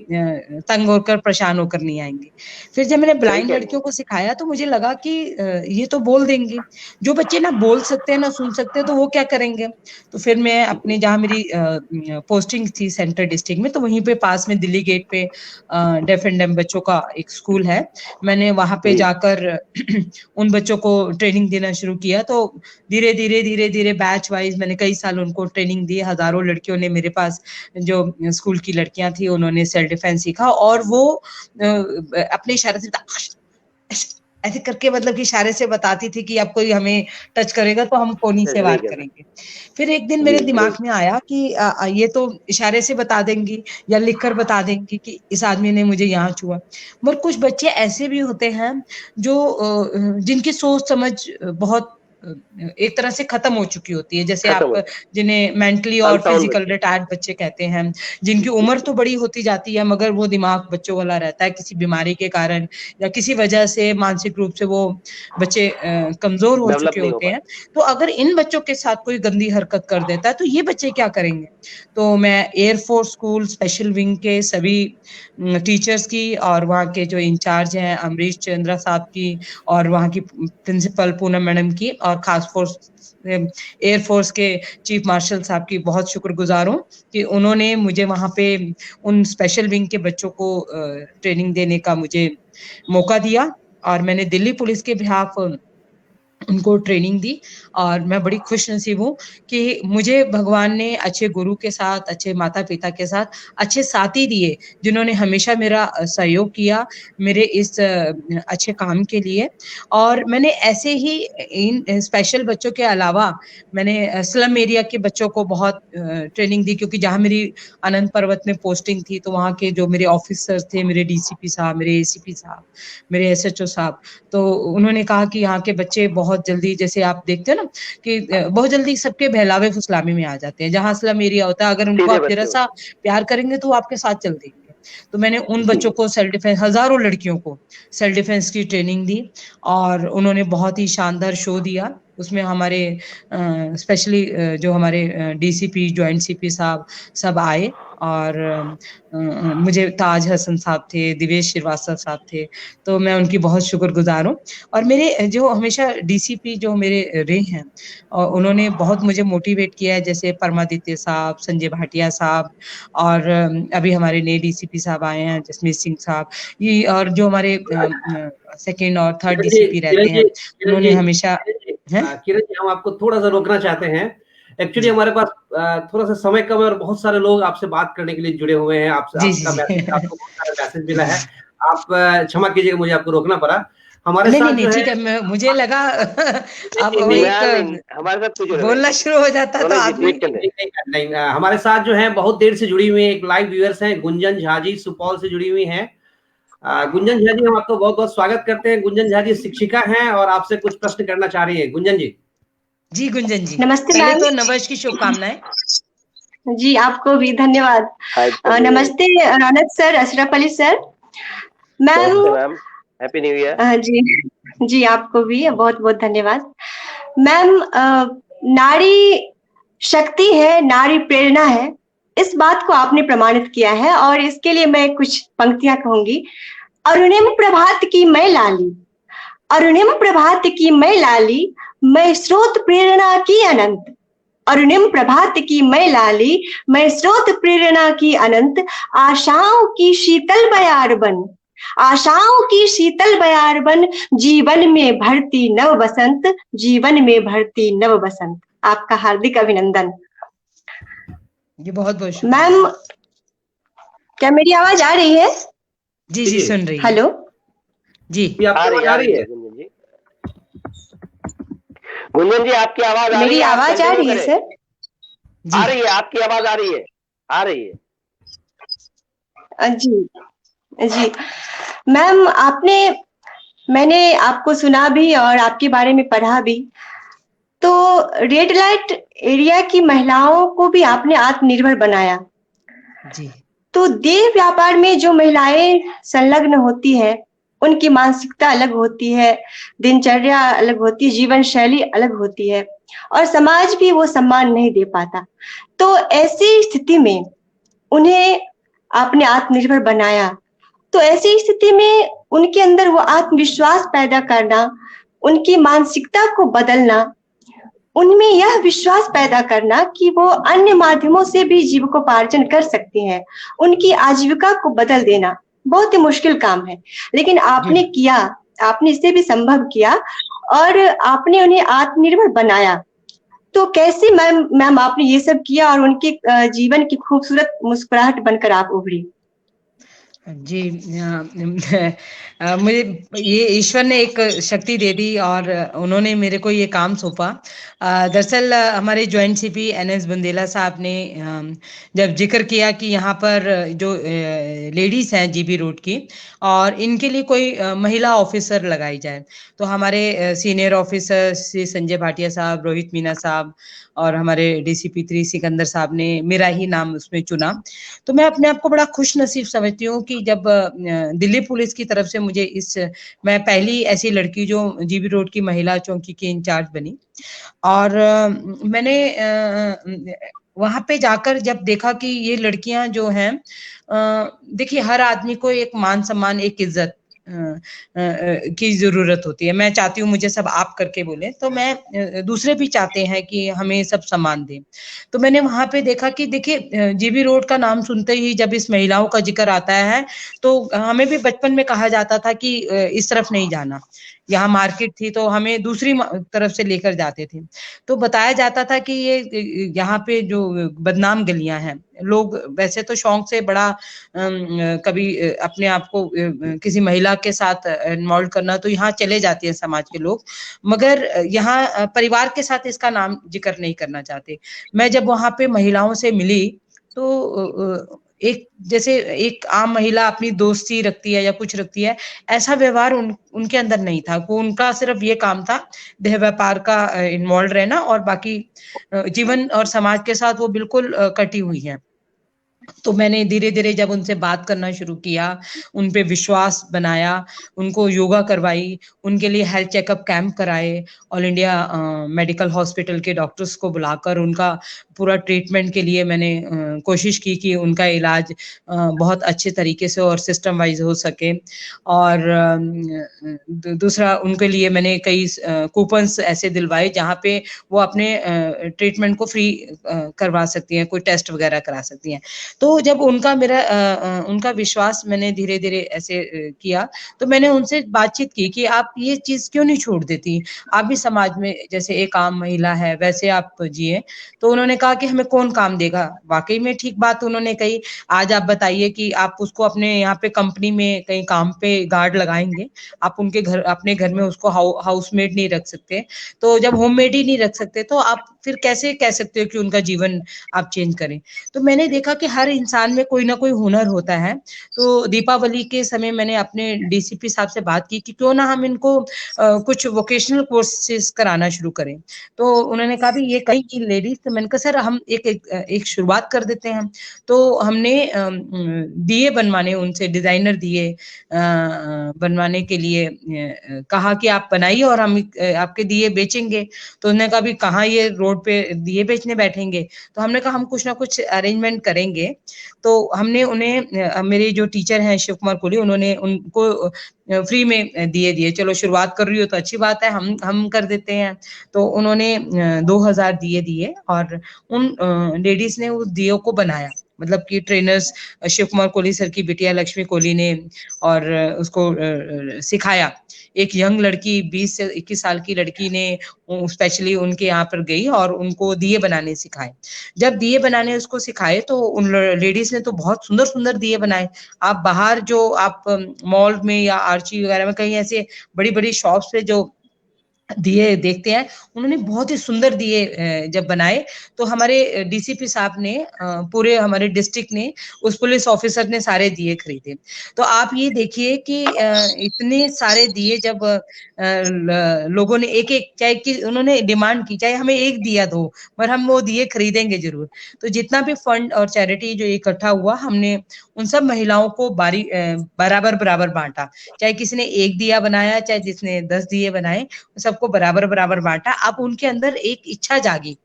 B: तंग होकर परेशान होकर नहीं आएंगी। फिर जब मैंने ब्लाइंड लड़कियों को सिखाया तो मुझे लगा कि ये तो बोल देंगी, जो बच्चे ना बोल सकते हैं ना सुन सकते हैं तो वो क्या करेंगे। तो फिर मैं अपने जहाँ मेरी पोस्टिंग थी सेंट्रल डिस्ट्रिक्ट में, तो वहीं पे पास में दिल्ली गेट पे डेफ एंड डम बच्चों का एक स्कूल है, मैंने वहां पे जाकर उन बच्चों को ट्रेनिंग देना शुरू किया। तो धीरे धीरे बैच वाइज मैंने कई साल उनको ट्रेनिंग दी। हजारों लड़कियों ने मेरे पास, जो स्कूल की लड़कियां थी, उन्होंने सेल्फ डिफेंस सीखा और वो अपने इशारे से ऐसे करके, मतलब कि इशारे से बताती थी कि अब कोई हमें टच करेगा तो हम कोनी से वार करेंगे। फिर एक दिन मेरे दिमाग में आया कि ये तो इशारे से बता देंगी या लिखकर बता देंगी कि इस आदमी ने मुझे यहाँ छुआ। मगर कुछ बच्चे ऐसे भी होते हैं जो जिनकी सोच समझ बहुत एक तरह से खत्म हो चुकी होती है, जैसे आप जिन्हें मेंटली और फिजिकल रिटायर्ड बच्चे कहते हैं, जिनकी उम्र तो बड़ी होती जाती है मगर वो दिमाग बच्चों वाला रहता है, किसी बीमारी के कारण या किसी वजह से मानसिक रूप से वो बच्चे कमजोर हो चुके होते हैं। तो अगर इन बच्चों के साथ कोई गंदी हरकत कर देता है तो ये बच्चे क्या करेंगे। तो मैं एयरफोर्स स्कूल स्पेशल विंग के सभी टीचर्स की और वहाँ के जो इंचार्ज हैं अमरीश चंद्रा साहब की और वहाँ की प्रिंसिपल पूनम मैडम की और खास फोर्स एयरफोर्स के चीफ मार्शल साहब की बहुत शुक्रगुजार हूँ कि उन्होंने मुझे वहाँ पे उन स्पेशल विंग के बच्चों को ट्रेनिंग देने का मुझे मौका दिया और मैंने दिल्ली पुलिस के बिहाफ उनको ट्रेनिंग दी। और मैं बड़ी खुश नसीब हूँ कि मुझे भगवान ने अच्छे गुरु के साथ, अच्छे माता पिता के साथ अच्छे साथी दिए जिन्होंने हमेशा मेरा सहयोग किया मेरे इस अच्छे काम के लिए। और मैंने ऐसे ही इन स्पेशल बच्चों के अलावा मैंने स्लम एरिया के बच्चों को बहुत ट्रेनिंग दी, क्योंकि जहाँ मेरी अनंत पर्वत में पोस्टिंग थी तो वहाँ के जो मेरे ऑफिसर्स थे, मेरे डीसीपी साहब, मेरे एसीपी साहब, मेरे एसएचओ साहब, तो उन्होंने कहा कि यहाँ के बच्चे बहुत जल्दी, जैसे आप देखते हो ना कि बहुत जल्दी सबके बहलावे फुसलामी में आ जाते हैं। जहाँ स्लम एरिया होता है अगर उनको आप जरा सा प्यार करेंगे तो वो आपके साथ चल देंगे। तो मैंने उन बच्चों को सेल्फ डिफेंस, हजारों लड़कियों को सेल्फ डिफेंस की ट्रेनिंग दी और उन्होंने बहुत ही शानदार शो दिया। उसमें हमारे स्पेशली जो हमारे डीसीपी ज्वाइंट सीपी साहब सब आए और मुझे ताज हसन साहब थे, दिवेश श्रीवास्तव साहब थे, तो मैं उनकी बहुत शुक्रगुजार हूँ। और मेरे जो हमेशा डीसीपी जो मेरे रहे हैं और उन्होंने बहुत मुझे मोटिवेट किया है, जैसे परमादित्य साहब, संजय भाटिया साहब और अभी हमारे नए डीसीपी साहब आए हैं जसमीत सिंह साहब, ये और जो हमारे सेकेंड और थर्ड डीसीपी रहते हैं उन्होंने हमेशा।
A: किरण जी, हम आपको थोड़ा सा रोकना चाहते हैं। एक्चुअली हमारे पास थोड़ा सा समय कम है और बहुत सारे लोग आपसे बात करने के लिए जुड़े हुए हैं। आपका मैसेज, आपको बहुत सारा मैसेज मिला है। आप क्षमा कीजिएगा, मुझे आपको रोकना पड़ा। हमारे साथ
B: नहीं, ठीक है, मुझे लगा अब हमारे साथ बोलना शुरू हो जाता तो आदमी
A: नहीं, हमारे साथ जो है बहुत देर से जुड़ी हुई एक लाइव व्यूअर्स हैं, गुंजन झा जी सुपौल से जुड़ी हुई हैं। गुंजन झा जी, हम आपको बहुत बहुत स्वागत करते हैं। गुंजन झा जी शिक्षिका हैं और आपसे कुछ प्रश्न करना चाह रही है। गुंजन जी।
B: जी गुंजन जी,
E: नमस्ते
B: पहले
E: मैम।
B: तो नववर्ष की शुभकामनाएं।
E: जी आपको भी धन्यवाद। नमस्ते Raunak sir, Ashraf Ali sir. Ma'am
C: happy new year.
E: जी आपको भी बहुत बहुत धन्यवाद। मैम, नारी शक्ति है, नारी प्रेरणा है, इस बात को आपने प्रमाणित किया है और इसके लिए मैं कुछ पंक्तियां कहूंगी। अरुणिम प्रभात की मैं लाली, अरुणिम प्रभात की मैं लाली, मैं स्रोत प्रेरणा की अनंत। अरुणिम प्रभात की मैं लाली, मैं स्रोत प्रेरणा की अनंत। आशाओं की शीतल बयार बन, आशाओं की शीतल बयार बन, जीवन में भरती नव बसंत, जीवन में भरती नव बसंत। आपका हार्दिक अभिनंदन।
B: ये बहुत बहुत
E: मैम, क्या मेरी आवाज आ रही है?
B: जी सुन रही है।
E: हेलो
B: जी,
C: आ रही है गुंजन जी, आपकी आवाज
E: मेरी आवाज आ रही है सर?
C: आ रही है, आपकी आवाज आ रही है, आ रही है।
E: जी मैम, मैंने आपको सुना भी और आपके बारे में पढ़ा भी। तो रेड लाइट एरिया की महिलाओं को भी आपने आत्मनिर्भर बनाया।
B: जी
E: तो देह व्यापार में जो महिलाएं संलग्न होती है, उनकी मानसिकता अलग होती है, दिनचर्या अलग होती है, जीवन शैली अलग होती है, और समाज भी वो सम्मान नहीं दे पाता। तो ऐसी स्थिति में उन्हें आपने आत्मनिर्भर बनाया। तो ऐसी स्थिति में उनके अंदर वो आत्मविश्वास पैदा करना, उनकी मानसिकता को बदलना, उनमें यह विश्वास पैदा करना कि वो अन्य माध्यमों से भी जीविकोपार्जन कर सकती हैं, उनकी आजीविका को बदल देना बहुत ही मुश्किल काम है, लेकिन आपने किया, आपने इसे भी संभव किया और आपने उन्हें आत्मनिर्भर बनाया। तो कैसे मैम आपने ये सब किया और उनके जीवन की खूबसूरत मुस्कुराहट बनकर आप उभरी?
B: जी मुझे ये ईश्वर ने एक शक्ति दे दी और उन्होंने मेरे को ये काम सौंपा। दरअसल हमारे जॉइंट सीपी NS बुंदेला साहब ने जब जिक्र किया कि यहाँ पर जो लेडीज हैं जीबी रोड की, और इनके लिए कोई महिला ऑफिसर लगाई जाए, तो हमारे सीनियर ऑफिसर श्री संजय भाटिया साहब, रोहित मीना साहब और हमारे DCP 3 सिकंदर साहब ने मेरा ही नाम उसमें चुना। तो मैं अपने आप को बड़ा खुश नसीब समझती हूँ कि जब दिल्ली पुलिस की तरफ से मुझे मैं पहली ऐसी लड़की जो जीबी रोड की महिला चौकी की इंचार्ज बनी। और मैंने वहां पे जाकर जब देखा कि ये लड़कियां जो हैं, देखिए हर आदमी को एक मान सम्मान, एक इज्जत की जरूरत होती है। मैं चाहती हूँ मुझे सब आप करके बोले, तो मैं दूसरे भी चाहते हैं कि हमें सब सम्मान दें। तो मैंने वहां पे देखा कि देखिए जीबी रोड का नाम सुनते ही जब इस महिलाओं का जिक्र आता है, तो हमें भी बचपन में कहा जाता था कि इस तरफ नहीं जाना, यहाँ मार्केट थी तो हमें दूसरी तरफ से लेकर जाते थे। तो बताया जाता था कि ये यहाँ पे जो बदनाम गलियां हैं, लोग वैसे तो शौक से बड़ा कभी अपने आप को किसी महिला के साथ इन्वॉल्व करना, तो यहाँ चले जाते हैं समाज के लोग, मगर यहाँ परिवार के साथ इसका नाम जिक्र नहीं करना चाहते। मैं जब वहां पे महिलाओं से मिली, तो एक जैसे एक आम महिला अपनी दोस्ती रखती है या कुछ रखती है, ऐसा व्यवहार उनके अंदर नहीं था। वो उनका सिर्फ ये काम था देह व्यापार का इन्वॉल्व रहना, और बाकी जीवन और समाज के साथ वो बिल्कुल कटी हुई है। तो मैंने धीरे धीरे जब उनसे बात करना शुरू किया, उन पे विश्वास बनाया, उनको योगा करवाई, उनके लिए हेल्थ चेकअप कैंप कराए, ऑल इंडिया मेडिकल हॉस्पिटल के डॉक्टर्स को बुलाकर उनका पूरा ट्रीटमेंट के लिए मैंने कोशिश की कि उनका इलाज बहुत अच्छे तरीके से और सिस्टम वाइज हो सके। और दूसरा, उनके लिए मैंने कई कूपन्स ऐसे दिलवाए जहाँ पे वो अपने ट्रीटमेंट को फ्री करवा सकती हैं, कोई टेस्ट वगैरह करा सकती हैं। तो जब उनका विश्वास मैंने धीरे धीरे ऐसे किया, तो मैंने उनसे बातचीत की कि आप ये चीज क्यों नहीं छोड़ देती, आप भी समाज में जैसे एक आम महिला है वैसे आप जिए। तो उन्होंने कहा कि हमें कौन काम देगा। वाकई में ठीक बात उन्होंने कही। आज आप बताइए कि आप उसको अपने यहाँ पे कंपनी में कहीं काम पे गार्ड लगाएंगे, आप उनके घर, अपने घर में उसको हाउसमेड नहीं रख सकते। तो जब होममेड ही नहीं रख सकते, तो आप फिर कैसे कह सकते हो कि उनका जीवन आप चेंज करें। तो मैंने देखा कि हर इंसान में कोई ना कोई हुनर होता है। तो दीपावली के समय मैंने अपने DCP साहब से बात की कि क्यों ना हम इनको कुछ वोकेशनल कोर्सेज कराना शुरू करें। तो उन्होंने कहा भी ये कई लेडीज, तो मैंने कहा सर हम एक शुरुआत कर देते हैं। तो हमने दिए बनवाने, उनसे डिजाइनर दिए बनवाने के लिए कहा कि आप बनाइए और हम आपके दिए बेचेंगे। तो उन्होंने कहा भी कहाँ ये रोड पे दिए बेचने बैठेंगे। तो हमने कहा हम कुछ ना कुछ अरेंजमेंट करेंगे। तो हमने उन्हें, मेरे जो टीचर हैं शिव कुमार कोहली, उन्होंने उनको फ्री में दिए। चलो शुरुआत कर रही हो तो अच्छी बात है, हम कर देते हैं। तो उन्होंने 2000 दिए और उन लेडीज ने उस दियों को बनाया। मतलब कि ट्रेनर्स शिव कुमार कोहली सर की बिटिया लक्ष्मी कोहली ने और उसको सिखाया। एक यंग लड़की 20 से 21 साल की लड़की ने स्पेशली उनके यहाँ पर गई और उनको दिए बनाने सिखाए। जब दिए बनाने उसको सिखाए, तो उन लेडीज ने तो बहुत सुंदर सुंदर दिए बनाए। आप बाहर जो आप मॉल में या आर्ची वगैरह में कहीं ऐसे बड़ी बड़ी शॉप्स पे जो दिए देखते हैं। उन्होंने बहुत ही सुंदर दिए जब बनाए तो हमारे डीसीपी साहब ने पूरे हमारे डिस्ट्रिक्ट ने उस पुलिस ऑफिसर ने सारे दिए खरीदे। तो आप ये देखिए कि इतने सारे दिए जब लोगों ने एक एक चाहे कि उन्होंने डिमांड की चाहे हमें एक दिया दो पर हम वो दिए खरीदेंगे जरूर। तो जितना भी फंड और चैरिटी जो इकट्ठा हुआ हमने उन सब महिलाओं को बराबर बराबर बांटा। चाहे किसी ने एक दिया बनाया चाहे जिसने 10 दिए बनाए सबको बराबर बराबर बांटा। अब उनके अंदर एक इच्छा जागी।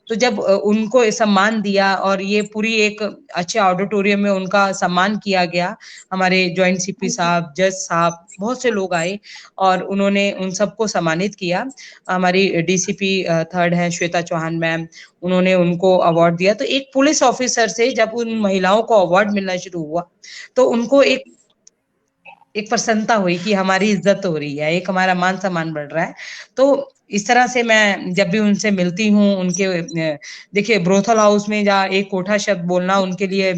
B: तो जब उनको सम्मान दिया और ये पूरी एक अच्छे ऑडिटोरियम में उनका सम्मान किया गया, हमारे जॉइंट सीपी साहब, जज साहब, बहुत से लोग आए और उन्होंने उन सबको सम्मानित किया। हमारी डीसीपी थर्ड है श्वेता चौहान मैम, उन्होंने उनको अवार्ड दिया। तो एक पुलिस ऑफिसर से जब उन महिलाओं को अवार्ड मिलना शुरू हुआ तो उनको एक प्रसन्नता हुई कि हमारी इज्जत हो रही है, एक हमारा मान सम्मान बढ़ रहा है। तो इस तरह से मैं जब भी उनसे मिलती हूँ उनके देखिए ब्रोथल हाउस में या एक कोठा शब्द बोलना उनके लिए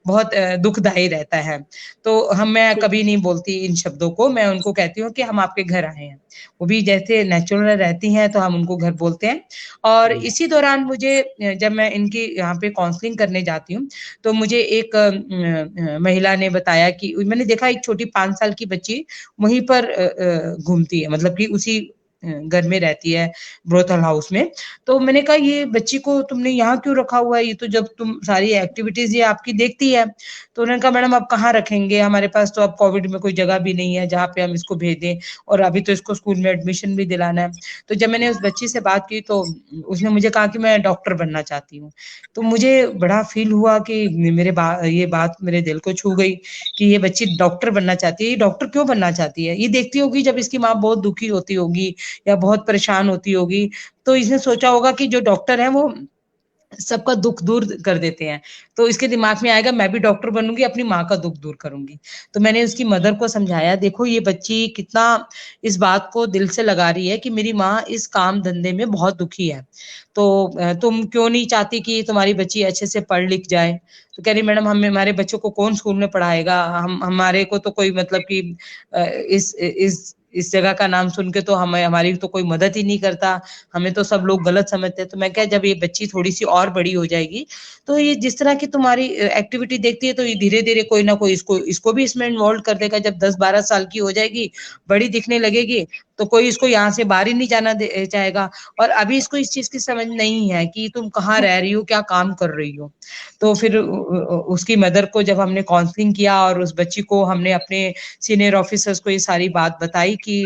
B: बहुत दुखदायी रहता है। तो मैं कभी नहीं बोलती इन शब्दों को, मैं उनको कहती हूँ कि हम आपके घर आए हैं। वो भी जैसे नेचुरल रहती हैं तो हम उनको घर बोलते हैं। और इसी दौरान मुझे जब मैं इनकी यहाँ पे काउंसलिंग करने जाती हूँ तो मुझे एक महिला ने बताया कि मैंने देखा एक छोटी 5 साल की बच्ची वहीं पर घूमती है, मतलब कि उसी घर में रहती है ब्रोथल हाउस में। तो मैंने कहा ये बच्ची को तुमने यहाँ क्यों रखा हुआ है, ये तो जब तुम सारी एक्टिविटीज ये आपकी देखती है। तो उन्होंने कहा मैडम अब कहाँ रखेंगे, हमारे पास तो अब कोविड में कोई जगह भी नहीं है जहाँ पे हम इसको भेज दें और अभी तो इसको स्कूल में एडमिशन भी दिलाना है। तो जब मैंने उस बच्ची से बात की तो उसने मुझे कहा कि मैं डॉक्टर बनना चाहती हूँ। तो मुझे बड़ा फील हुआ कि ये बात मेरे दिल को छू गई कि ये बच्ची डॉक्टर बनना चाहती है। ये डॉक्टर क्यों बनना चाहती है, ये देखती होगी जब इसकी माँ बहुत दुखी होती होगी या बहुत परेशान होती होगी तो इसने सोचा होगा कि जो डॉक्टर है वो सबका दुख दूर कर देते हैं। तो इसके दिमाग में आएगा मैं भी डॉक्टर बनूंगी, अपनी माँ का दुख दूर करूंगी। तो मैंने उसकी मदर को समझाया देखो ये बच्ची कितना इस बात को दिल से लगा रही है कि मेरी माँ इस काम धंधे में बहुत दुखी है। तो तुम क्यों नहीं चाहती कि तुम्हारी बच्ची अच्छे से पढ़ लिख जाए। तो कह रही मैडम हमारे बच्चों को कौन स्कूल में पढ़ाएगा, हमारे को तो कोई मतलब कि इस जगह का नाम सुन के तो हमारी तो कोई मदद ही नहीं करता, हमें तो सब लोग गलत समझते हैं। तो मैं क्या जब ये बच्ची थोड़ी सी और बड़ी हो जाएगी तो ये जिस तरह की तुम्हारी एक्टिविटी देखती है तो ये धीरे धीरे कोई ना कोई इसको भी इसमें इन्वॉल्व कर देगा। जब 10-12 साल की हो जाएगी, बड़ी दिखने लगेगी तो कोई इसको यहाँ से बाहर ही नहीं जाना चाहेगा। और अभी इसको इस चीज की समझ नहीं है कि तुम कहाँ रह रही हो, क्या काम कर रही हो। तो फिर उसकी मदर को जब हमने काउंसलिंग किया और उस बच्ची को हमने अपने सीनियर ऑफिसर्स को ये सारी बात बताई कि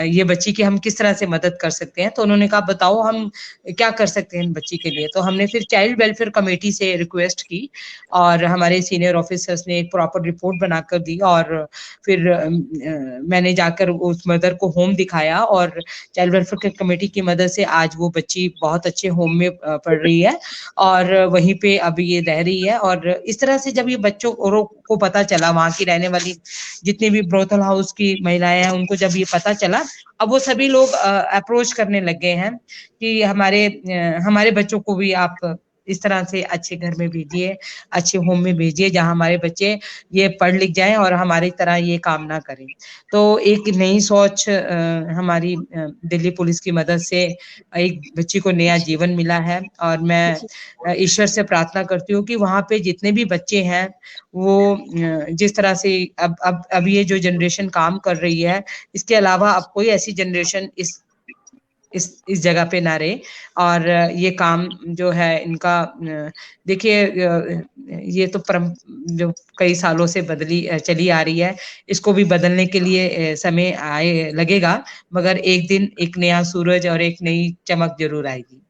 B: ये बच्ची की हम किस तरह से मदद कर सकते हैं, तो उन्होंने कहा बताओ हम क्या कर सकते हैं बच्ची के लिए। तो हमने फिर चाइल्ड वेलफेयर कमेटी से रिक्वेस्ट की और हमारे सीनियर ऑफिसर्स ने एक प्रॉपर रिपोर्ट बनाकर दी और फिर मैंने जाकर उस मदर को होम दिखाया और चाइल्ड वेलफेयर कमेटी की मदद से आज वो बच्ची बहुत अच्छे होम में पढ़ रही है और वहीं पे अभी ये रह रही है। और इस तरह से जब ये बच्चों को पता चला, वहां की रहने वाली जितनी भी ब्रोथल हाउस की महिलाएं हैं उनको जब ये पता चला, अब वो सभी लोग अप्रोच करने लग गए हैं कि हमारे बच्चों को भी आप इस तरह से अच्छे घर में भेजिए, अच्छे होम में भेजिए जहां हमारे बच्चे ये पढ़ लिख जाएं और हमारी तरह ये काम ना करें। तो एक नई सोच हमारी दिल्ली पुलिस की मदद से एक बच्ची को नया जीवन मिला है और मैं ईश्वर से प्रार्थना करती हूँ कि वहां पे जितने भी बच्चे हैं वो जिस तरह से अब ये जो जनरेशन काम कर रही है, इसके अलावा अब कोई ऐसी जनरेशन इस जगह पे ना रहे और ये काम जो है इनका देखिए ये तो जो कई सालों से चली आ रही है, इसको भी बदलने के लिए समय लगेगा, मगर एक दिन एक नया सूरज और एक नई चमक जरूर आएगी।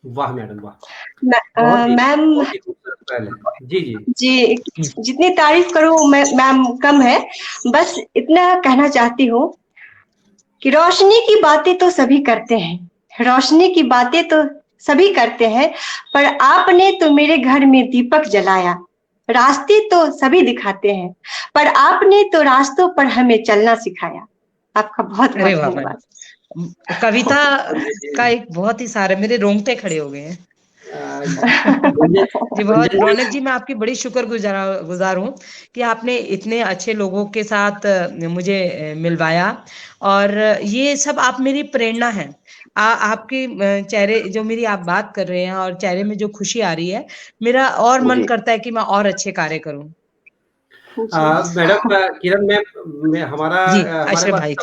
A: वाह मैडम वाह,
E: मैम
A: जी जी
E: जी जितनी तारीफ करूं मैम कम है। बस इतना कहना चाहती हूँ कि रोशनी की बातें तो सभी करते हैं, रोशनी की बातें तो सभी करते हैं, पर आपने तो मेरे घर में दीपक जलाया। रास्ते तो सभी दिखाते हैं, पर आपने तो रास्तों पर हमें चलना सिखाया। आपका बहुत बहुत धन्यवाद।
B: कविता का एक बहुत ही सारा, मेरे रोंगटे खड़े हो गए हैं। जी बहुत रौनक जी, मैं आपकी बड़ी शुक्रगुजार हूँ कि आपने इतने अच्छे लोगों के साथ मुझे मिलवाया, और ये सब आप मेरी प्रेरणा हैं। आपके चेहरे जो मेरी आप बात कर रहे हैं और चेहरे में जो खुशी आ रही है, मेरा और मन
C: जी
B: करता है कि मैं और अच्छे कार्य करूं।
A: मैडम किरण मैम, हमारा
B: जी
A: हमारे
B: अशरफ
A: पास
B: भाई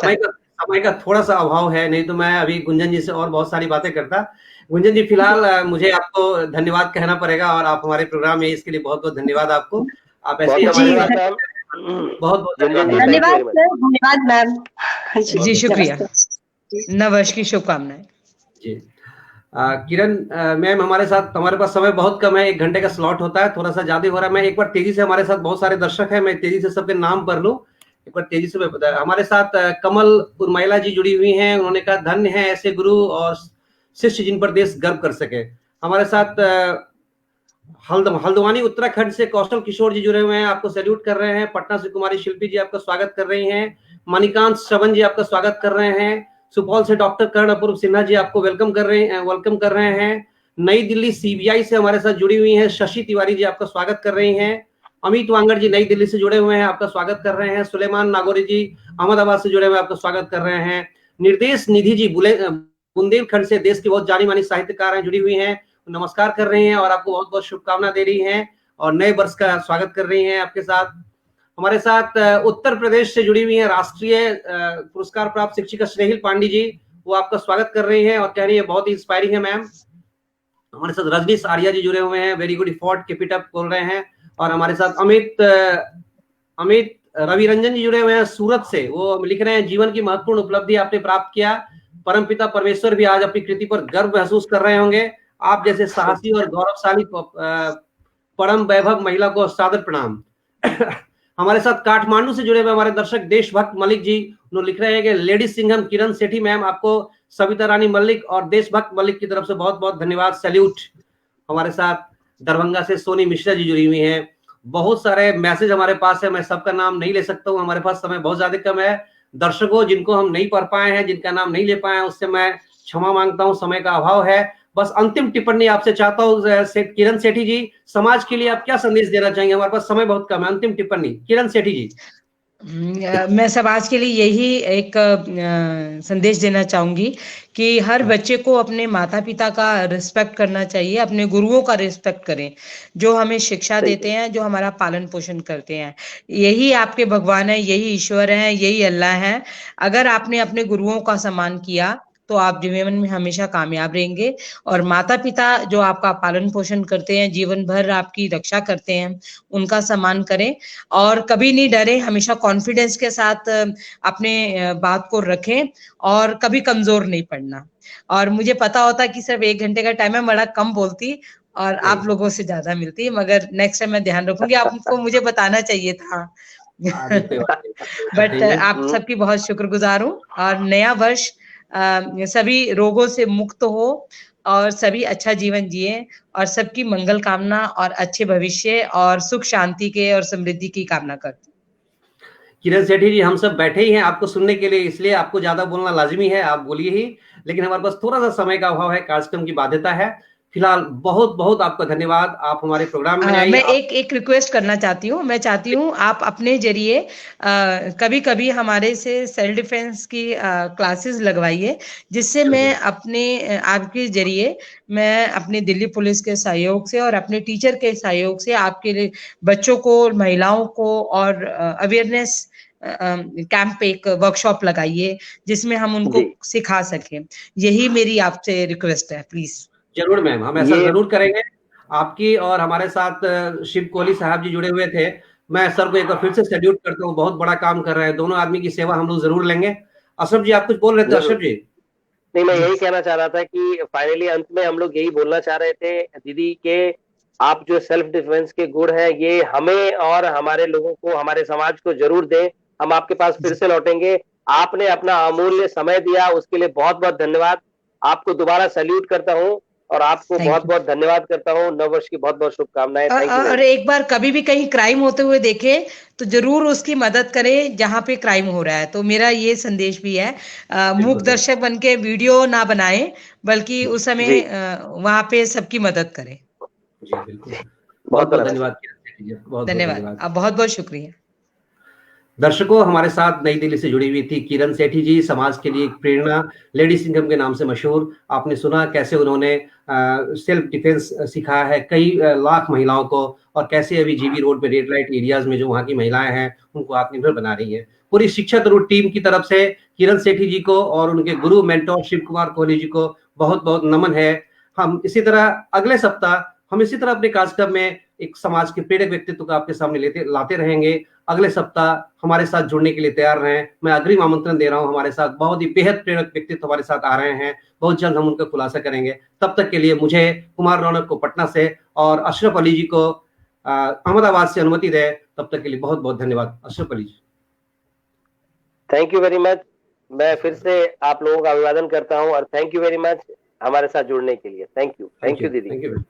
A: समय का थोड़ा सा अभाव है, नहीं तो मैं अभी गुंजन जी से और बहुत सारी बातें करता। गुंजन जी फिलहाल मुझे आपको धन्यवाद कहना पड़ेगा, और आप हमारे प्रोग्राम में इसके लिए बहुत बहुत धन्यवाद आपको। आप ऐसे
C: बहुत
A: ही
C: बहुत
A: हमारे
C: धन्यवाद
A: साथ,
C: मैम।
A: बहुत बहुत
C: गुंजन जी,
A: धन्यवाद मैम।
C: थैंक यू
E: धन्यवाद
C: वेरी मच।
E: सर, धन्यवाद मैम।
B: जी शुक्रिया,
E: नमस्ते।
B: नववर्ष की शुभकामनाएं।
A: जी किरण मैम, हमारे साथ, हमारे पास समय बहुत कम है, 1 घंटे का स्लॉट होता है, थोड़ा सा ज्यादा हो रहा है। मैं एक बार तेजी से, हमारे साथ बहुत सारे दर्शक हैं, मैं तेजी से सबके नाम पढ़ लूं। एक बार तेजी से मैं बता, हमारे साथ कमल उर्मिला जी जुड़ी हुई हैं, उन्होंने कहा धन्य है ऐसे गुरु और शिष्य जिन पर देश गर्व कर सके। हमारे साथ हल्द्वानी उत्तराखंड से कौशल किशोर जी जुड़े हुए हैं, आपको सैल्यूट कर रहे हैं। पटना से कुमारी शिल्पी जी आपका स्वागत कर रही हैं। मणिकांत श्रवण जी आपका स्वागत कर रहे हैं। सुपौल से डॉक्टर कर्ण अपूर्व सिन्हा जी आपको वेलकम कर रहे हैं। नई दिल्ली सीबीआई से हमारे साथ जुड़ी हुई हैं शशि तिवारी जी, आपका स्वागत कर रही हैं। अमित वांगड़ जी नई दिल्ली से जुड़े हुए हैं, आपका स्वागत कर रहे हैं। सुलेमान नागौरी जी अहमदाबाद से जुड़े हुए, आपका स्वागत कर रहे हैं। निर्देश निधि जी बुंदेलखंड से, देश की बहुत जानी मानी साहित्यकार हैं, जुड़ी हुई हैं, नमस्कार कर रही हैं और आपको बहुत बहुत शुभकामना दे रही हैं और नए वर्ष का स्वागत कर रही हैं आपके साथ। हमारे साथ उत्तर प्रदेश से जुड़ी हुई हैं राष्ट्रीय पुरस्कार प्राप्त शिक्षिका स्नेहिल पांडे जी, वो आपका स्वागत कर रही हैं और कह रही है बहुत ही इंस्पायरिंग है मैम। हमारे साथ रजनीश आर्या जी जुड़े हुए हैं, very good effort, keep it up बोल रहे हैं। और हमारे साथ अमित रवि रंजन जी जुड़े हुए हैं सूरत से, वो लिख रहे हैं जीवन की महत्वपूर्ण उपलब्धि आपने प्राप्त किया, परमपिता परमेश्वर भी आज अपनी कृति पर गर्व महसूस कर रहे होंगे। आप जैसे साहसी और गौरवशाली परम वैभव महिला को सादर प्रणाम। हमारे साथ काठमांडू से जुड़े हुए हमारे दर्शक देशभक्त मलिक जी, उन्होंने लिख रहे हैं कि लेडी सिंघम किरण सेठी मैम, आपको सविता रानी मलिक और देशभक्त मलिक की तरफ से बहुत बहुत धन्यवाद, सैल्यूट। हमारे साथ दरभंगा से सोनी मिश्रा जी जुड़ी हुई हैं। बहुत सारे मैसेज हमारे पास है, मैं सबका नाम नहीं ले सकता हूँ, हमारे पास समय बहुत ज्यादा कम है। दर्शकों जिनको हम नहीं पढ़ पाए हैं, जिनका नाम नहीं ले पाए हैं, उससे मैं क्षमा मांगता हूँ, समय का अभाव है। बस अंतिम टिप्पणी आपसे चाहता हूँ किरण सेठी जी, समाज के लिए आप क्या संदेश देना चाहेंगे? हमारे पास समय बहुत कम है, अंतिम टिप्पणी किरण सेठी जी।
B: मैं समाज के लिए यही एक संदेश देना चाहूंगी कि हर बच्चे को अपने माता पिता का रिस्पेक्ट करना चाहिए, अपने गुरुओं का रिस्पेक्ट करें, जो हमें शिक्षा देते हैं, जो हमारा पालन पोषण करते हैं। यही आपके भगवान है, यही ईश्वर है, यही अल्लाह है। अगर आपने अपने गुरुओं का सम्मान किया तो आप जीवन में हमेशा कामयाब रहेंगे। और माता पिता जो आपका पालन पोषण करते हैं, जीवन भर आपकी रक्षा करते हैं, उनका सम्मान करें और कभी नहीं डरे, हमेशा कॉन्फिडेंस के साथ अपने बात को रखें और कभी कमजोर नहीं पड़ना। और मुझे पता होता कि सिर्फ 1 घंटे का टाइम है, बड़ा कम बोलती और आप लोगों से ज्यादा मिलती, मगर नेक्स्ट टाइम मैं ध्यान रखूंगी, आपको मुझे बताना चाहिए था। बट आप सबकी बहुत शुक्रगुजार हूँ और नया वर्ष सभी रोगों से मुक्त हो और सभी अच्छा जीवन जिए और सबकी मंगल कामना और अच्छे भविष्य और सुख शांति के और समृद्धि की कामना करती हूँ।
A: किरण सेठी जी, हम सब बैठे ही हैं आपको सुनने के लिए, इसलिए आपको ज्यादा बोलना लाजिमी है, आप बोलिए ही, लेकिन हमारे पास थोड़ा सा समय का अभाव है, कार्यक्रम की बाध्यता है। फिलहाल बहुत बहुत आपका धन्यवाद, आप हमारे प्रोग्राम में आइए।
B: मैं एक रिक्वेस्ट करना चाहती हूँ, मैं चाहती हूँ आप अपने जरिए कभी कभी हमारे से सेल्फ डिफेंस की क्लासेस लगवाइए, जिससे मैं अपने आपके जरिए मैं अपने दिल्ली पुलिस के सहयोग से और अपने टीचर के सहयोग से आपके लिए बच्चों को, महिलाओं को और अवेयरनेस कैंप, एक वर्कशॉप लगाइए जिसमें हम उनको सिखा सकें। यही मेरी आपसे रिक्वेस्ट है, प्लीज।
A: जरूर मैम, हम ऐसा जरूर करेंगे। आपकी और हमारे साथ शिव कोहली साहब जी जुड़े हुए थे, मैं सर को एक बार फिर से सैल्यूट करता हूँ, बहुत बड़ा काम कर रहे हैं, दोनों आदमी की सेवा हम लोग जरूर लेंगे। अशरफ जी, आप कुछ बोल रहे थे? अशरफ जी।
C: नहीं, मैं यही कहना चाह रहा था कि फाइनली अंत में हम लोग यही बोलना चाह रहे थे दीदी के, आप जो सेल्फ डिफेंस के गुण हैं ये हमें और हमारे लोगों को, हमारे समाज को जरूर दें। हम आपके पास फिर से लौटेंगे। आपने अपना अमूल्य समय दिया, उसके लिए बहुत बहुत धन्यवाद। आपको दोबारा सैल्यूट करता हूँ और आपको
B: Thank
C: बहुत
B: you.
C: बहुत धन्यवाद करता हूँ। नव वर्ष की बहुत बहुत शुभकामनाएं। Thank you.
B: और एक बार कभी भी कहीं क्राइम होते हुए देखे तो जरूर उसकी मदद करें जहां पे क्राइम हो रहा है। तो मेरा ये संदेश भी है, मूक दर्शक बन के वीडियो ना बनाएं, बल्कि उस समय वहां पे सबकी मदद करें।
A: जी बिल्कुल, बहुत बहुत धन्यवाद। बहुत
B: धन्यवाद, आप बहुत बहुत शुक्रिया।
A: दर्शकों, हमारे साथ नई दिल्ली से जुड़ी हुई थी किरण सेठी जी, समाज के लिए एक प्रेरणा, लेडी सिंघम के नाम से मशहूर। आपने सुना कैसे उन्होंने सेल्फ डिफेंस सिखाया है कई लाख महिलाओं को, और कैसे अभी जीबी रोड पे रेड लाइट एरियाज में जो वहाँ की महिलाएं हैं उनको आत्मनिर्भर बना रही है। पूरी शिक्षा तरुण टीम की तरफ से किरण सेठी जी को और उनके गुरु मेंटोर शिव कुमार कोहली जी को बहुत बहुत नमन है। हम इसी तरह अगले सप्ताह हम इसी तरह अपने कार्यक्रम में एक समाज के प्रेरक व्यक्तित्व को आपके सामने लाते रहेंगे। अगले सप्ताह हमारे साथ जुड़ने के लिए तैयार रहें। मैं अग्रिम आमंत्रण दे रहा हूं, हमारे साथ बहुत ही बेहद प्रेरक व्यक्तित्व हमारे साथ आ रहे हैं। बहुत जल्द हम उनका खुलासा करेंगे। तब तक के लिए मुझे कुमार रौनक को पटना से और अशरफ अली जी को अहमदाबाद से अनुमति दें। तब तक के लिए बहुत बहुत धन्यवाद। अशरफ अली जी,
C: थैंक यू वेरी मच। मैं फिर से आप लोगों का अभिवादन करता हूं और थैंक यू वेरी मच हमारे साथ जुड़ने के लिए। थैंक यू दीदी।
A: Thank you.